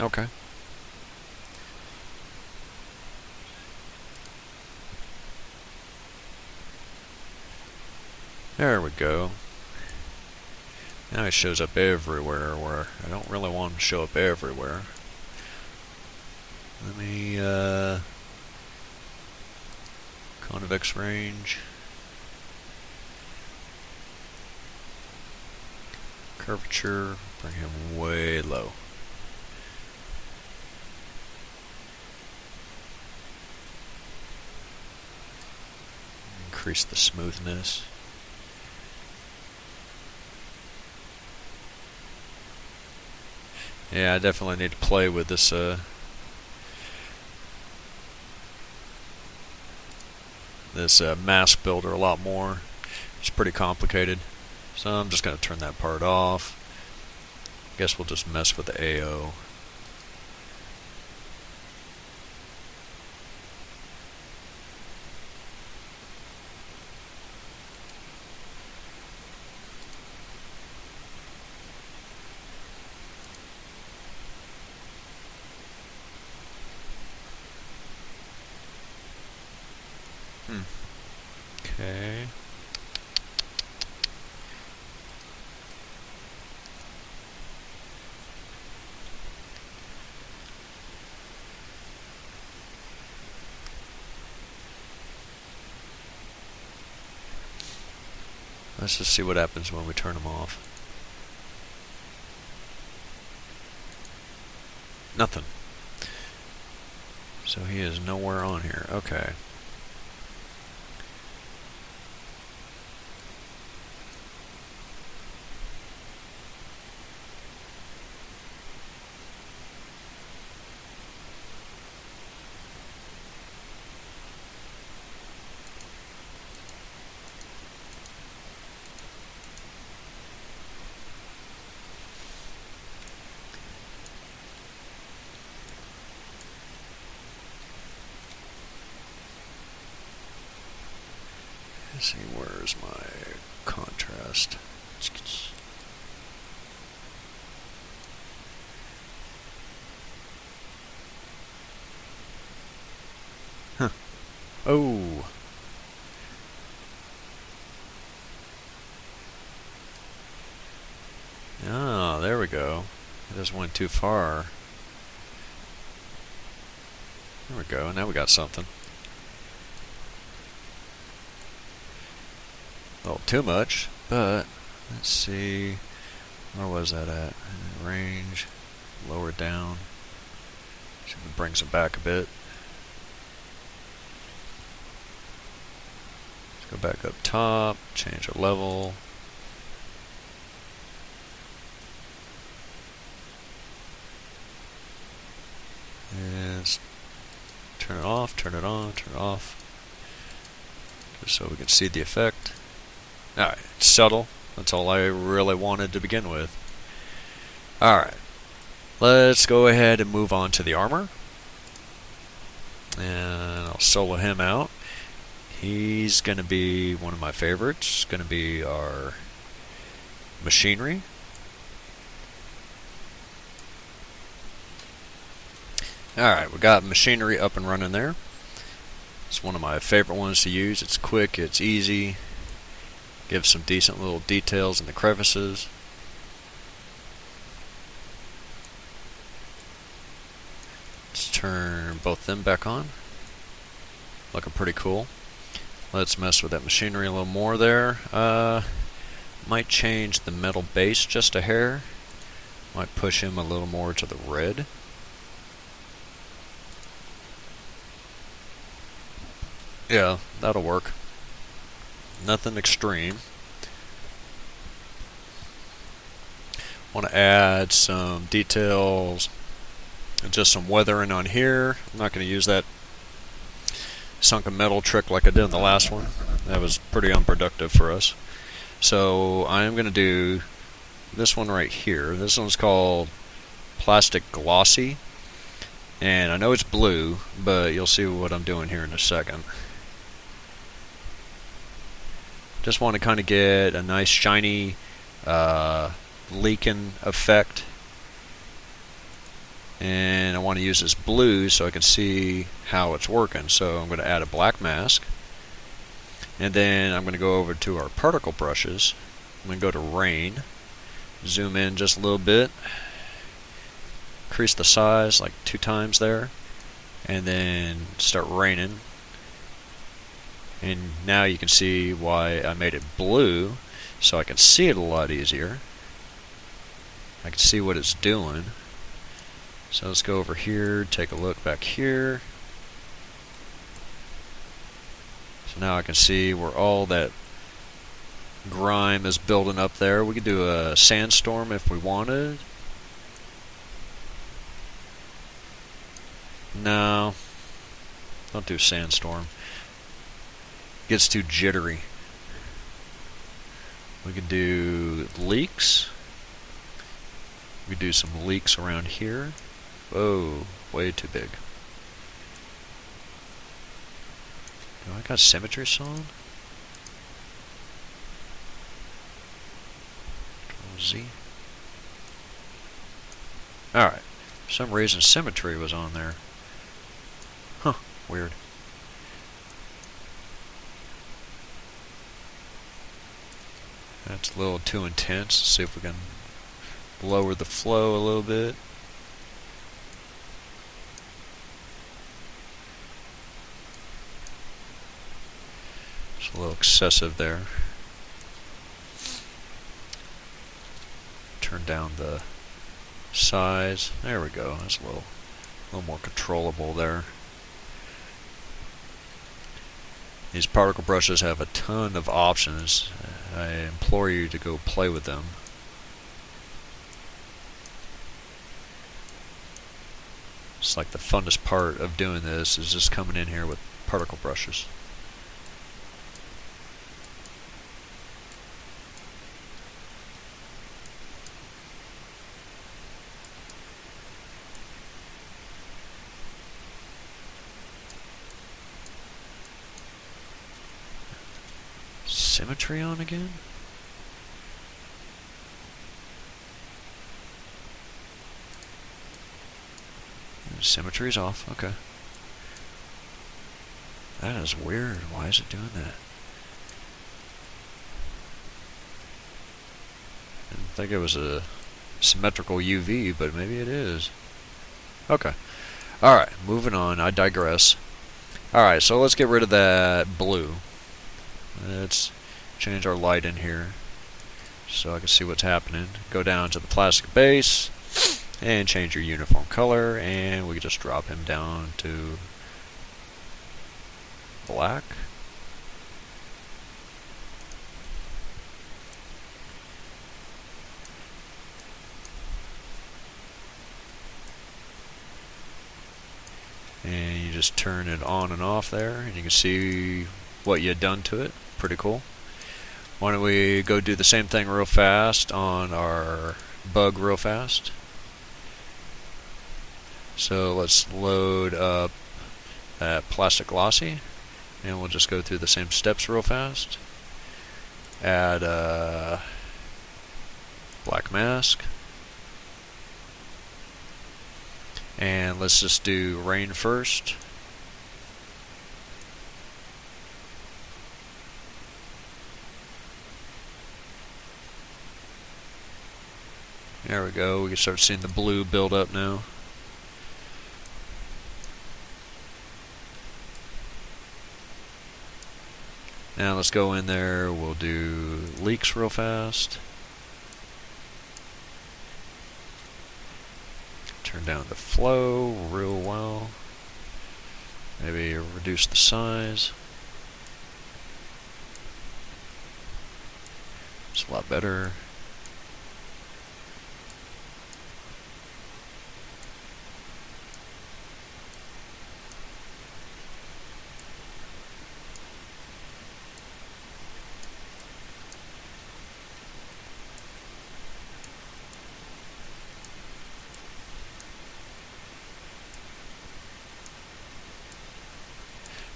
Okay. There we go. Now it shows up everywhere where I don't really want it to show up everywhere. Let me, convex range. Curvature, bring him way low. Increase the smoothness. Yeah, I definitely need to play with this mask builder a lot more. It's pretty complicated. So I'm just going to turn that part off. Guess we'll just mess with the AO. Okay. Let's just see what happens when we turn them off. Nothing. So he is nowhere on here. Okay. Let's see, where's my contrast? Huh. Oh. Ah, there we go. It just went too far. There we go. Now we got something. Oh, too much, but let's see. Where was that at? Range, lower down. See if it brings it back a bit. Let's go back up top, change the level. And turn it off, turn it on, turn it off. Just so we can see the effect. Alright, it's subtle. That's all I really wanted to begin with. Alright, let's go ahead and move on to the armor. And I'll solo him out. He's going to be one of my favorites. Going to be our machinery. Alright, we got machinery up and running there. It's one of my favorite ones to use. It's quick, it's easy. Gives some decent little details in the crevices. Let's turn both them back on. Looking pretty cool. Let's mess with that machinery a little more there. Might change the metal base just a hair. Might push him a little more to the red. Yeah, that'll work. Nothing extreme. Want to add some details, just some weathering on here. I'm not going to use that sunken metal trick like I did in the last one. That was pretty unproductive for us. So I'm going to do this one right here. This one's called Plastic Glossy. And I know it's blue, but you'll see what I'm doing here in a second. Just want to kind of get a nice shiny leaking effect. And I want to use this blue so I can see how it's working. So I'm going to add a black mask. And then I'm going to go over to our particle brushes. I'm going to go to rain, zoom in just a little bit, increase the size like 2 times there, and then start raining. And now you can see why I made it blue, so I can see it a lot easier. I can see what it's doing. So let's go over here, take a look back here. So now I can see where all that grime is building up there. We could do a sandstorm if we wanted. No, don't do sandstorm. Gets too jittery. We could do leaks. We could do some leaks around here. Whoa, way too big. Oh, I got symmetry on. Control Z. Alright. For some reason symmetry was on there. Huh, weird. That's a little too intense. Let's see if we can lower the flow a little bit. It's a little excessive there. Turn down the size. There we go. That's a little more controllable there. These particle brushes have a ton of options. I implore you to go play with them. It's like the funnest part of doing this is just coming in here with particle brushes. Symmetry on again? Symmetry's off, okay. That is weird. Why is it doing that? I didn't think it was a symmetrical UV, but maybe it is. Okay. Alright, moving on. I digress. Alright, so let's get rid of that blue. Let's change our light in here so I can see what's happening. Go down to the plastic base and change your uniform color, and we can just drop him down to black. And you just turn it on and off there, and you can see what you had done to it. Pretty cool. Why don't we go do the same thing real fast on our bug real fast. So let's load up that plastic glossy, and we'll just go through the same steps real fast. Add a black mask, and let's just do rain first. There we go. We can start seeing the blue build up now. Now let's go in there. We'll do leaks real fast. Turn down the flow real well. Maybe reduce the size. It's a lot better.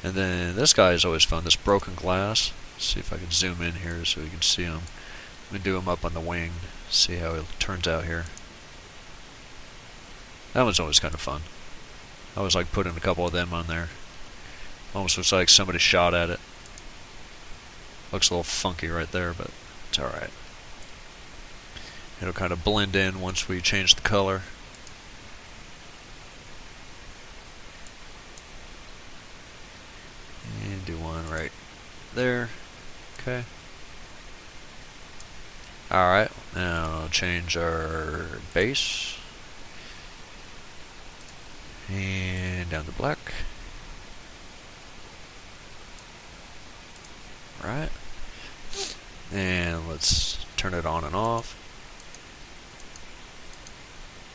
And then this guy is always fun, this broken glass. Let's see if I can zoom in here so you can see him. Let me do him up on the wing, see how it turns out here. That one's always kind of fun. I always like putting a couple of them on there. Almost looks like somebody shot at it. Looks a little funky right there, but it's alright. It'll kind of blend in once we change the color. And do one right there. Okay. Alright, now change our base. And down to black. Right. And let's turn it on and off.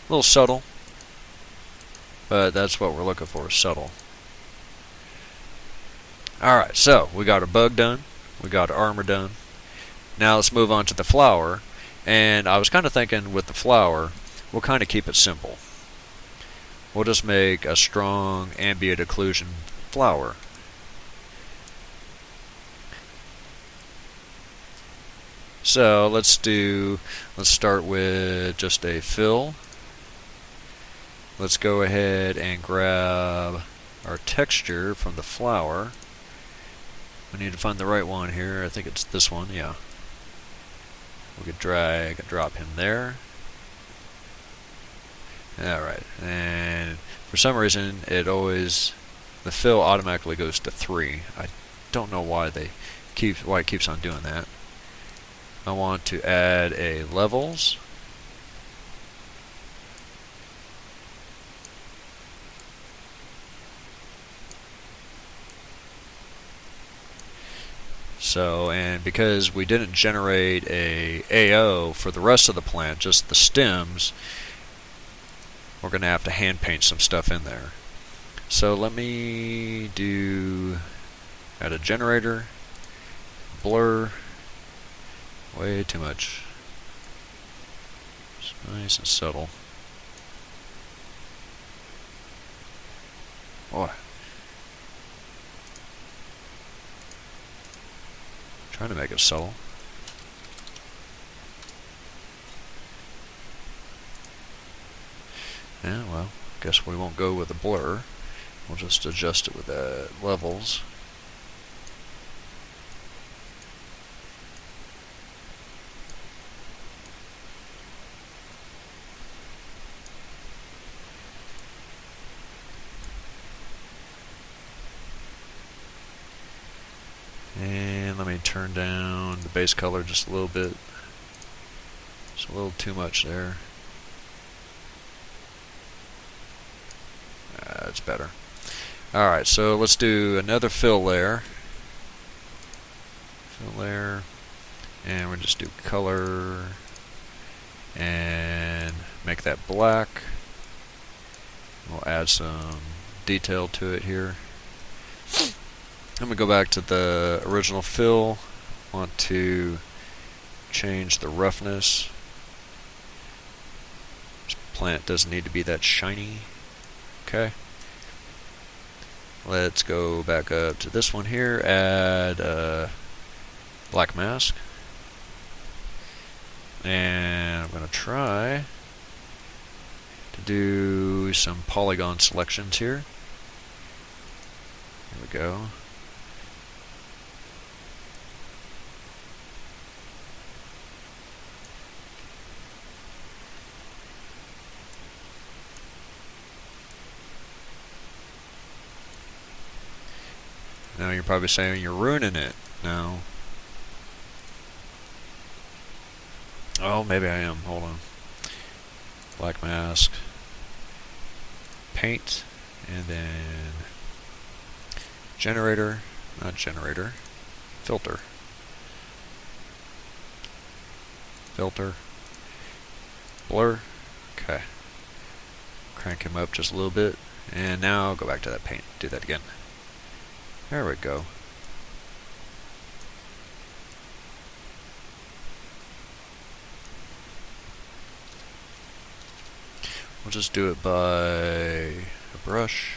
A little subtle, but that's what we're looking for, subtle. Alright, so we got our bug done, we got our armor done. Now let's move on to the flower, and I was kind of thinking with the flower, we'll kind of keep it simple. We'll just make a strong ambient occlusion flower. So let's start with just a fill. Let's go ahead and grab our texture from the flower. We need to find the right one here. I think it's this one, yeah. We could drag and drop him there. Alright, and for some reason the fill automatically goes to 3. I don't know why it keeps on doing that. I want to add a levels. So, and because we didn't generate a AO for the rest of the plant, just the stems, we're going to have to hand paint some stuff in there. So let me add a generator, blur. Way too much. It's nice and subtle. Boy. Trying to make it subtle. Yeah, well, guess we won't go with a blur. We'll just adjust it with the levels. And let me turn down the base color just a little bit. It's a little too much there. That's better. Alright, so let's do another fill layer. Fill layer. And we'll just do color. And make that black. We'll add some detail to it here. I'm going to go back to the original fill. Want to change the roughness. This plant doesn't need to be that shiny. Okay. Let's go back up to this one here. Add a black mask. And I'm going to try to do some polygon selections here. There we go. Now you're probably saying you're ruining it. No. Oh, maybe I am. Hold on. Black mask. Paint. And then generator. Not generator. Filter. Filter. Blur. Okay. Crank him up just a little bit. And now go back to that paint. Do that again. There we go. We'll just do it by a brush.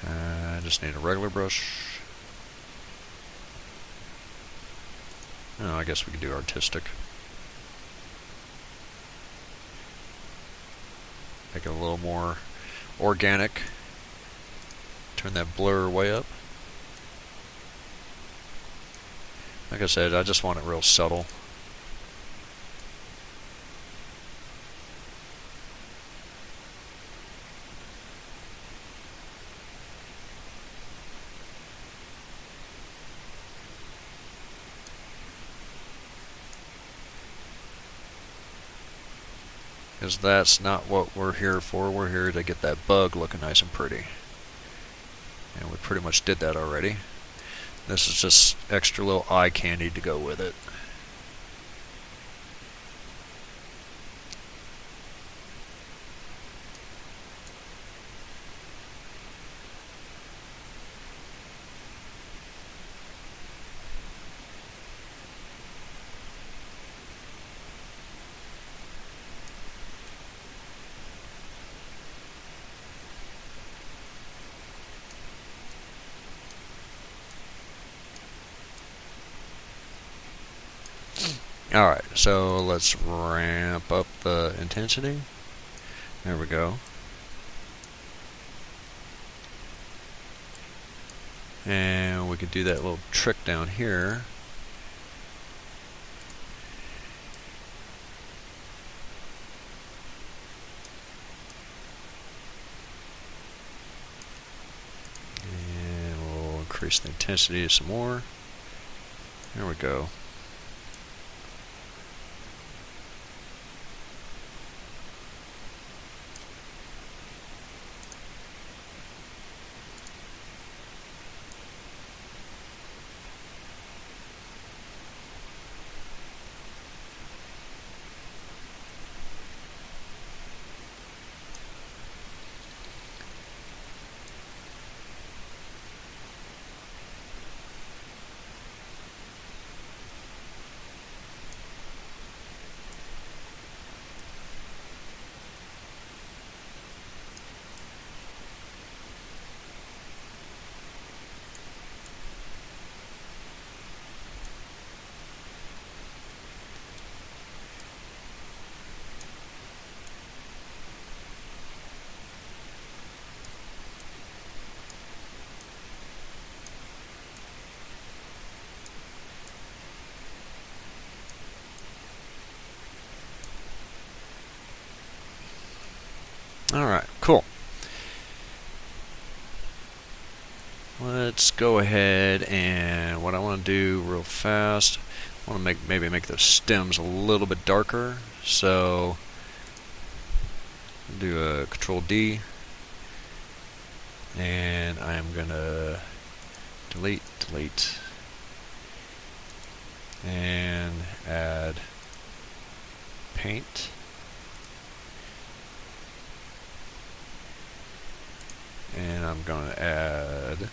I just need a regular brush. Oh, I guess we could do artistic. Make it a little more organic. Turn that blur way up. Like I said, I just want it real subtle. Because that's not what we're here for. We're here to get that bug looking nice and pretty. And we pretty much did that already. This is just extra little eye candy to go with it. Alright, so let's ramp up the intensity. There we go. And we could do that little trick down here. And we'll increase the intensity some more. There we go. Alright, cool. Let's go ahead and what I want to do real fast, I want to maybe make those stems a little bit darker. So do a Control D, and I am gonna delete, and add paint. And I'm going to add,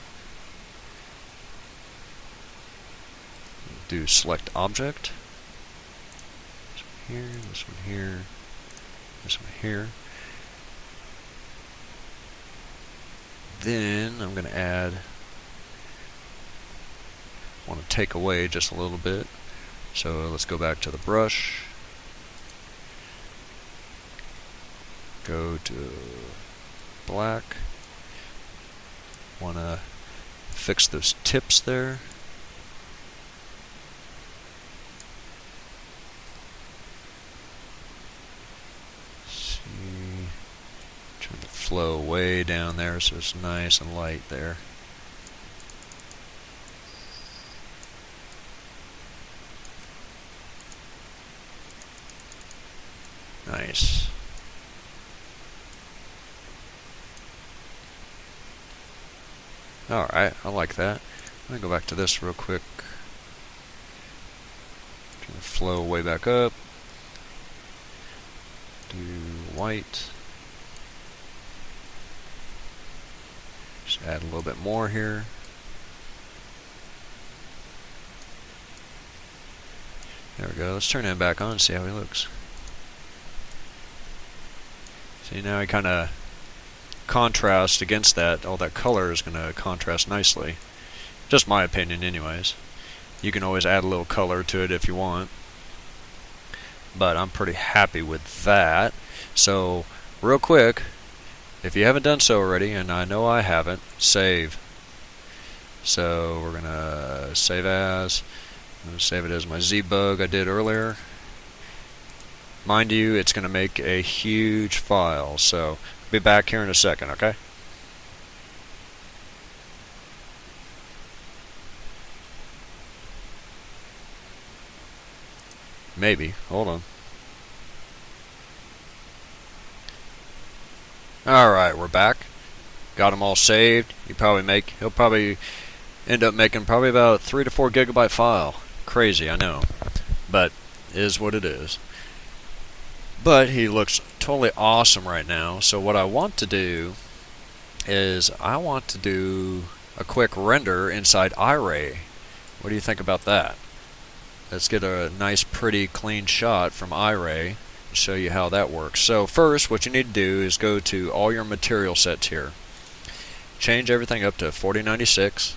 do select object. This one here, this one here, this one here. Then I'm going to add, want to take away just a little bit. So let's go back to the brush. Go to black. Want to fix those tips there. See, turn the flow way down there so it's nice and light there. Nice. Alright, I like that. I'm going to go back to this real quick. Turn the flow way back up. Do white. Just add a little bit more here. There we go. Let's turn him back on and see how he looks. See, now he kind of contrast against that. All that color is going to contrast nicely. Just my opinion anyways. You can always add a little color to it if you want. But I'm pretty happy with that. So, real quick, if you haven't done so already, and I know I haven't, save. So we're gonna save as. I'm gonna save it as my ZBug I did earlier. Mind you, it's gonna make a huge file, so I'll be back here in a second, okay? Maybe. Hold on. Alright, we're back. Got them all saved. He'll probably end up making probably about 3 to 4 gigabyte file. Crazy, I know. But is what it is. But he looks totally awesome right now. So what I want to do is I want to do a quick render inside IRAY. What do you think about that? Let's get a nice, pretty, clean shot from IRAY and show you how that works. So first, what you need to do is go to all your material sets here. Change everything up to 4096.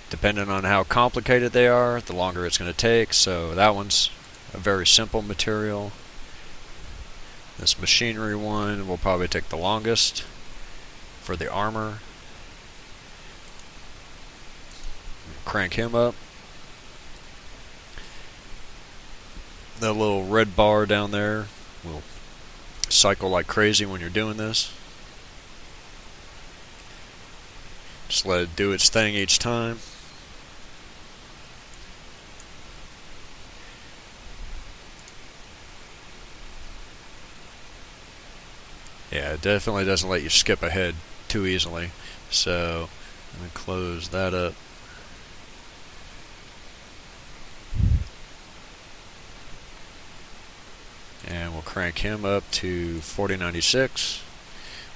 Depending on how complicated they are, the longer it's going to take. So that one's a very simple material. This machinery one will probably take the longest for the armor. Crank him up. The little red bar down there will cycle like crazy when you're doing this. Just let it do its thing each time. Yeah, it definitely doesn't let you skip ahead too easily. So, let me close that up. And we'll crank him up to 4096.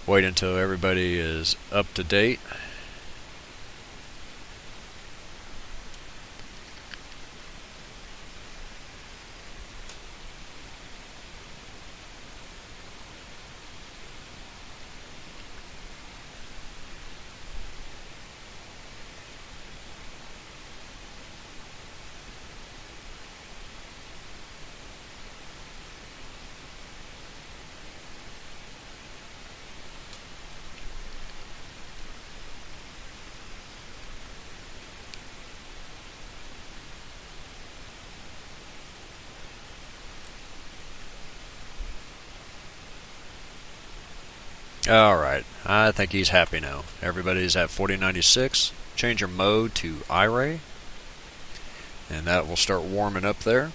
Wait until everybody is up to date. Alright, I think he's happy now. Everybody's at 4096. Change your mode to IRAY, and that will start warming up there.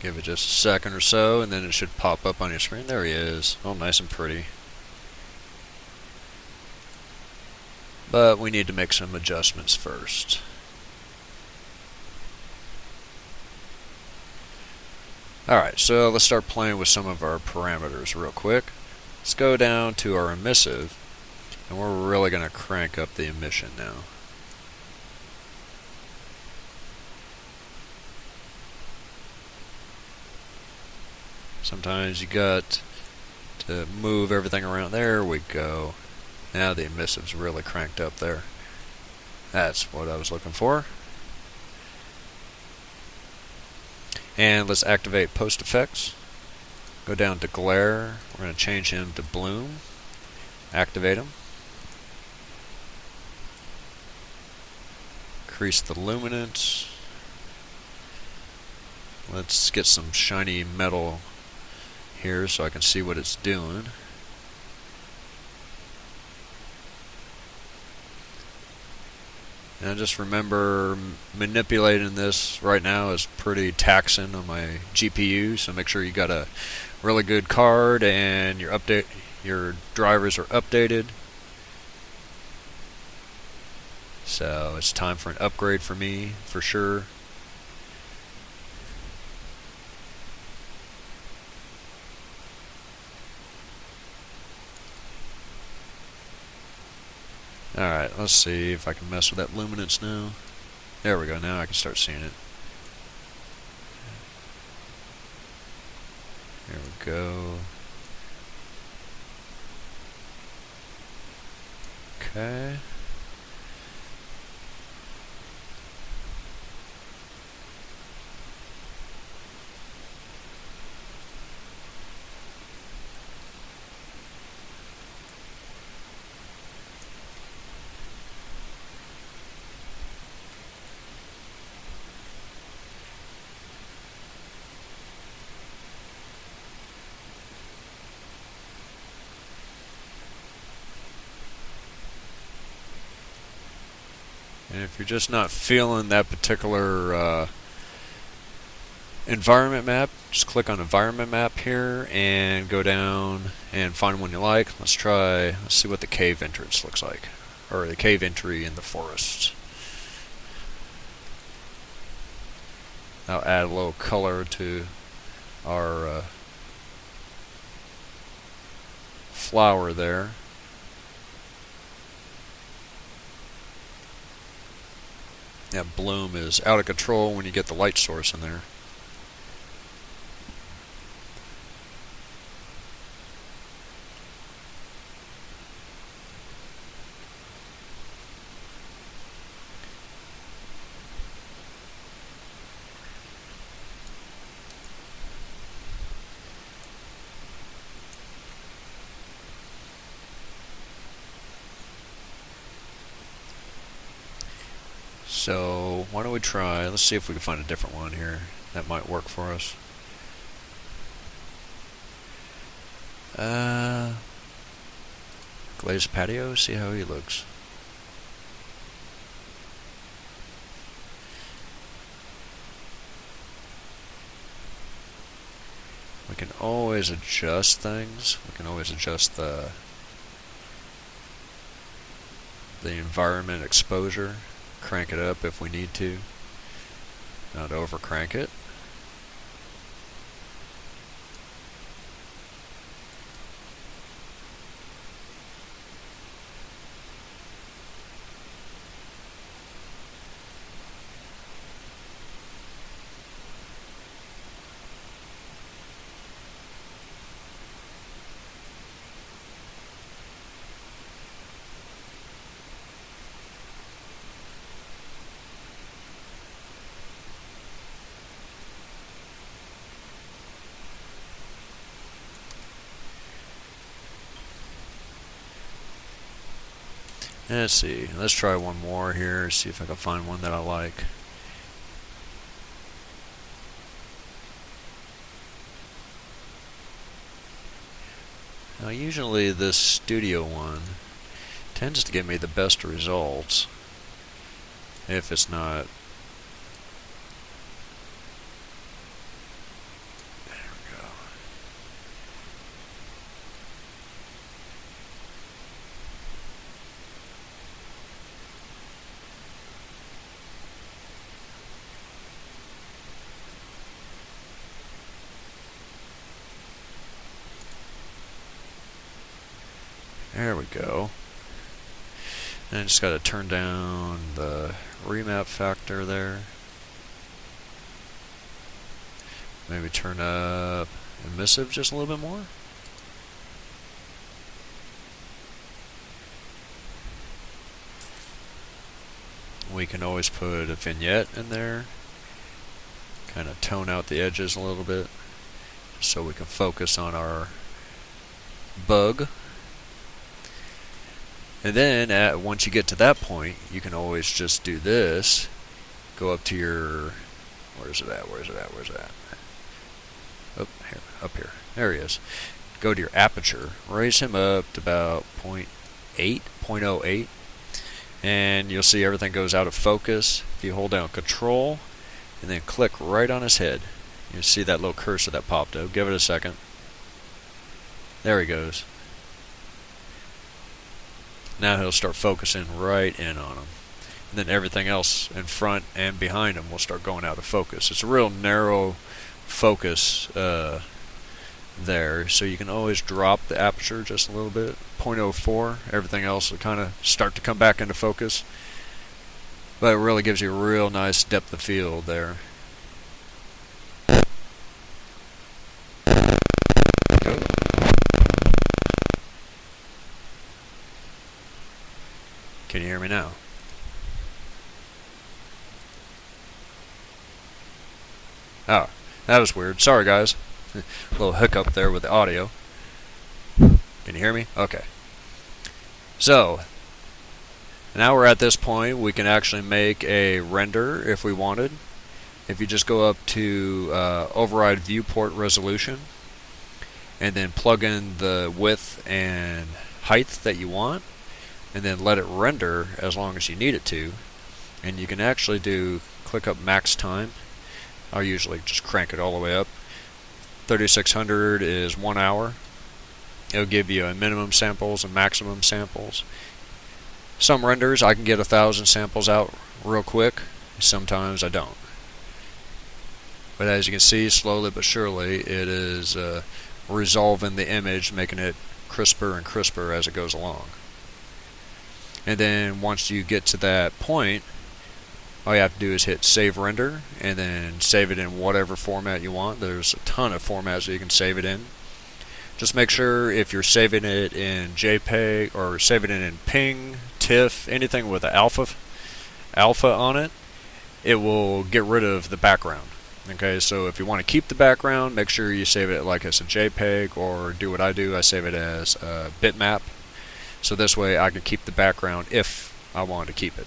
Give it just a second or so, and then it should pop up on your screen. There he is. Oh, nice and pretty. But we need to make some adjustments first. Alright, so let's start playing with some of our parameters real quick. Let's go down to our emissive, and we're really going to crank up the emission now. Sometimes you got to move everything around. There we go. Now the emissive's really cranked up there. That's what I was looking for. And let's activate post effects. Go down to glare. We're going to change him to bloom. Activate him. Increase the luminance. Let's get some shiny metal here so I can see what it's doing. And just remember, manipulating this right now is pretty taxing on my GPU, so make sure you got a really good card and your drivers are updated. So it's time for an upgrade for me, for sure. Alright, let's see if I can mess with that luminance now. There we go, now I can start seeing it. There we go. Okay. And if you're just not feeling that particular environment map, just click on environment map here and go down and find one you like. Let's see what the cave entrance looks like, or the cave entry in the forest. I'll add a little color to our flower there. That bloom is out of control when you get the light source in there. So why don't we try, let's see if we can find a different one here that might work for us. Glazed patio, see how he looks. We can always adjust things. We can always adjust the environment exposure. Crank it up if we need to, not over crank it. Let's see, let's try one more here, see if I can find one that I like. Now usually this studio one tends to give me the best results if it's not. There we go. And I just got to turn down the remap factor there. Maybe turn up emissive just a little bit more. We can always put a vignette in there. Kind of tone out the edges a little bit so we can focus on our bug. And then once you get to that point, you can always just do this. Go up to your, where's it at? Up here. There he is. Go to your aperture. Raise him up to about 0.08. And you'll see everything goes out of focus. If you hold down Control and then click right on his head, you'll see that little cursor that popped up. Give it a second. There he goes. Now he'll start focusing right in on him. And then everything else in front and behind him will start going out of focus. It's a real narrow focus there, so you can always drop the aperture just a little bit. 0.04. Everything else will kind of start to come back into focus. But it really gives you a real nice depth of field there. Can you hear me now? Oh, that was weird. Sorry, guys. A little hiccup there with the audio. Can you hear me? Okay. So, now we're at this point. We can actually make a render if we wanted. If you just go up to Override Viewport Resolution and then plug in the width and height that you want, and then let it render as long as you need it to. and you can actually click up max time. I'll usually just crank it all the way up. 3600 is 1 hour. It'll give you a minimum samples and maximum samples. Some renders I can get 1,000 samples out real quick. Sometimes I don't. But as you can see, slowly but surely, it is resolving the image, making it crisper and crisper as it goes along. And then once you get to that point, all you have to do is hit save render and then save it in whatever format you want. There's a ton of formats that you can save it in. Just make sure if you're saving it in JPEG or saving it in PNG, TIFF, anything with an alpha on it, it will get rid of the background. Okay, so if you want to keep the background, make sure you save it like as a JPEG, or do what I do, I save it as a bitmap. So this way I can keep the background if I want to keep it.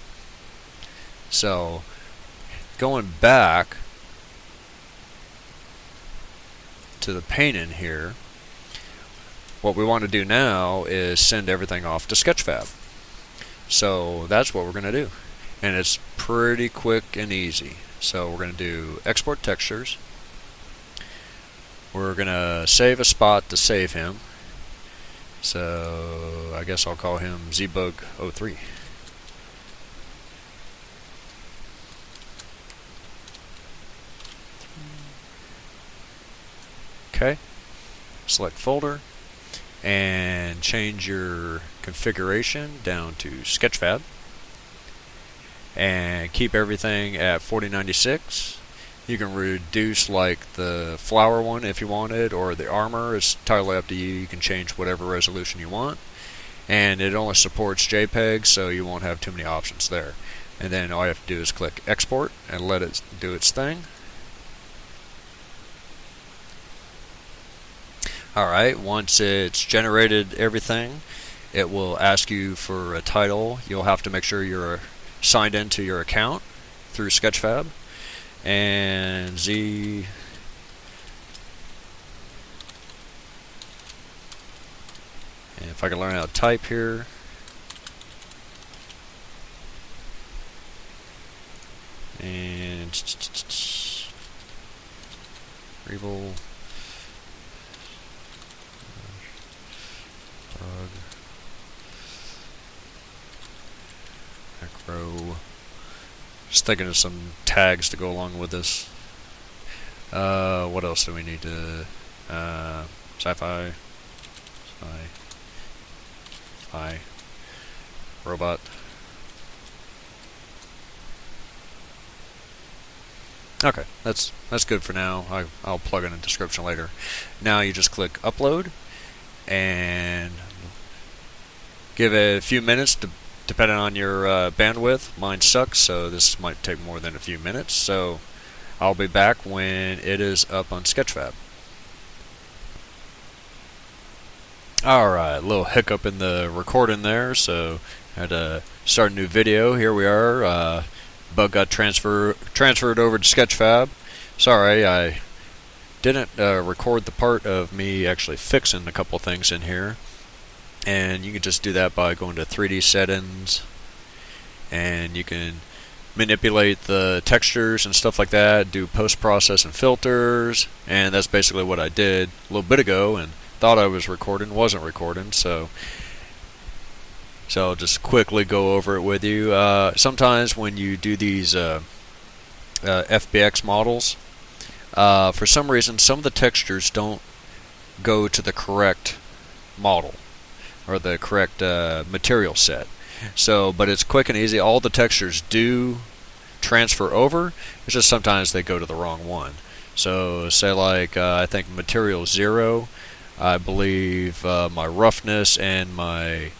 So going back to the painting here, what we want to do now is send everything off to Sketchfab. So that's what we're going to do. And it's pretty quick and easy. So we're going to do export textures. We're going to save a spot to save him. So I guess I'll call him Zbug03. Okay. Select folder and change your configuration down to Sketchfab. And keep everything at 4096. You can reduce like the flower one if you wanted, or the armor. It's entirely up to you. You can change whatever resolution you want. And it only supports JPEG, so you won't have too many options there. And then all you have to do is click export and let it do its thing. Alright, once it's generated everything, it will ask you for a title. You'll have to make sure you're signed into your account through Sketchfab. And Z and if I can learn how to type here. And Revel Macro. Just thinking of some tags to go along with this. What else do we need to? Sci-fi, robot. Okay, that's good for now. I'll plug in a description later. Now you just click upload and give it a few minutes to. Depending on your bandwidth. Mine sucks, so this might take more than a few minutes. So I'll be back when it is up on Sketchfab. Alright, a little hiccup in the recording there, so I had to start a new video. Here we are. Bug got transferred over to Sketchfab. Sorry, I didn't record the part of me actually fixing a couple things in here. And you can just do that by going to 3D settings, and you can manipulate the textures and stuff like that, do post-process and filters, and that's basically what I did a little bit ago and thought I was recording, wasn't recording, so I'll just quickly go over it with you. Sometimes when you do these FBX models, for some reason some of the textures don't go to the correct model or the correct material set. So, but it's quick and easy. All the textures do transfer over. It's just sometimes they go to the wrong one. So, say like I think material 0, I believe my roughness and my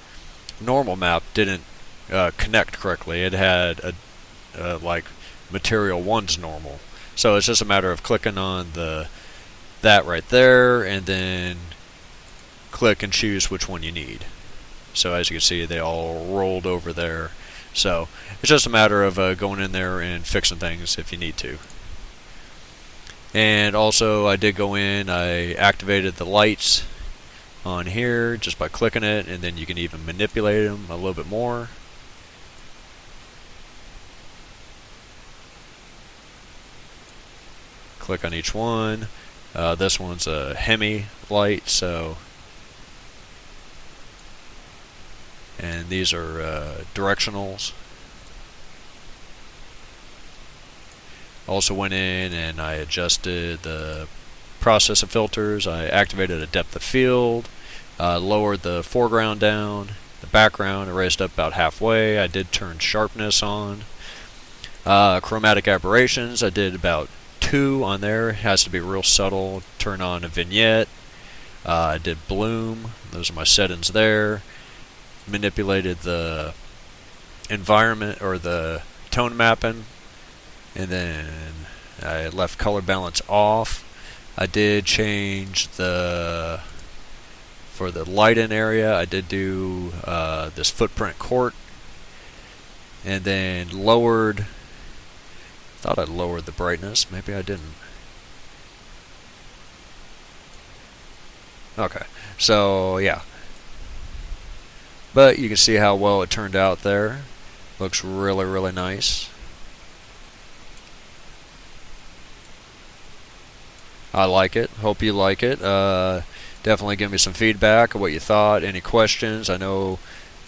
normal map didn't connect correctly. It had a like material 1's normal. So it's just a matter of clicking on that right there, and then click and choose which one you need. So as you can see, they all rolled over there. So it's just a matter of going in there and fixing things if you need to. And also I did go in, I activated the lights on here just by clicking it, and then you can even manipulate them a little bit more. Click on each one. This one's a hemi light, so, and these are directionals. Also went in and I adjusted the process of filters. I activated a depth of field, lowered the foreground down, the background I raised up about halfway. I did turn sharpness on. Chromatic aberrations, I did about 2 on there. It has to be real subtle. Turn on a vignette. I did bloom. Those are my settings there. Manipulated the environment or the tone mapping, and then I left color balance off. I did change for the light in area, I did do this footprint court, and then thought I lowered the brightness, maybe I didn't. Okay, so yeah. But you can see how well it turned out there. Looks really, really nice. I like it. Hope you like it. Definitely give me some feedback of what you thought. Any questions? I know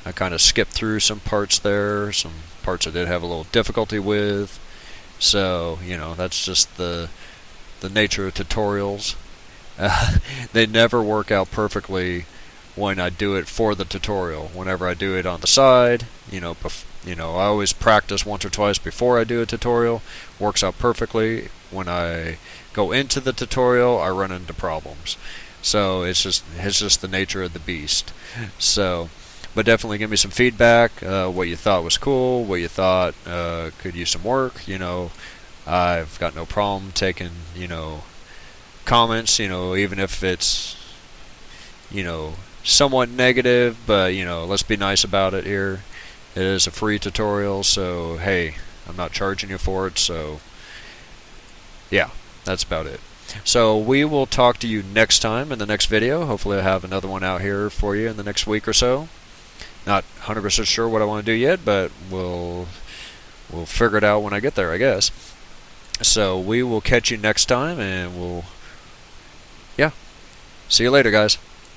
I kind of skipped through some parts there. Some parts I did have a little difficulty with. So, you know, that's just the nature of tutorials. They never work out perfectly when I do it for the tutorial. Whenever I do it on the side, I always practice once or twice before I do a tutorial. Works out perfectly. When I go into the tutorial, I run into problems. So it's just the nature of the beast. So, but definitely give me some feedback. What you thought was cool. What you thought could use some work. I've got no problem taking comments. Even if it's somewhat negative, but let's be nice about it here. It is a free tutorial, so hey, I'm not charging you for it, so yeah, that's about it. So we will talk to you next time in the next video. Hopefully I'll have another one out here for you in the next week or so. Not 100% sure what I want to do yet, but we'll figure it out when I get there, I guess. So we will catch you next time, and yeah, see you later, guys.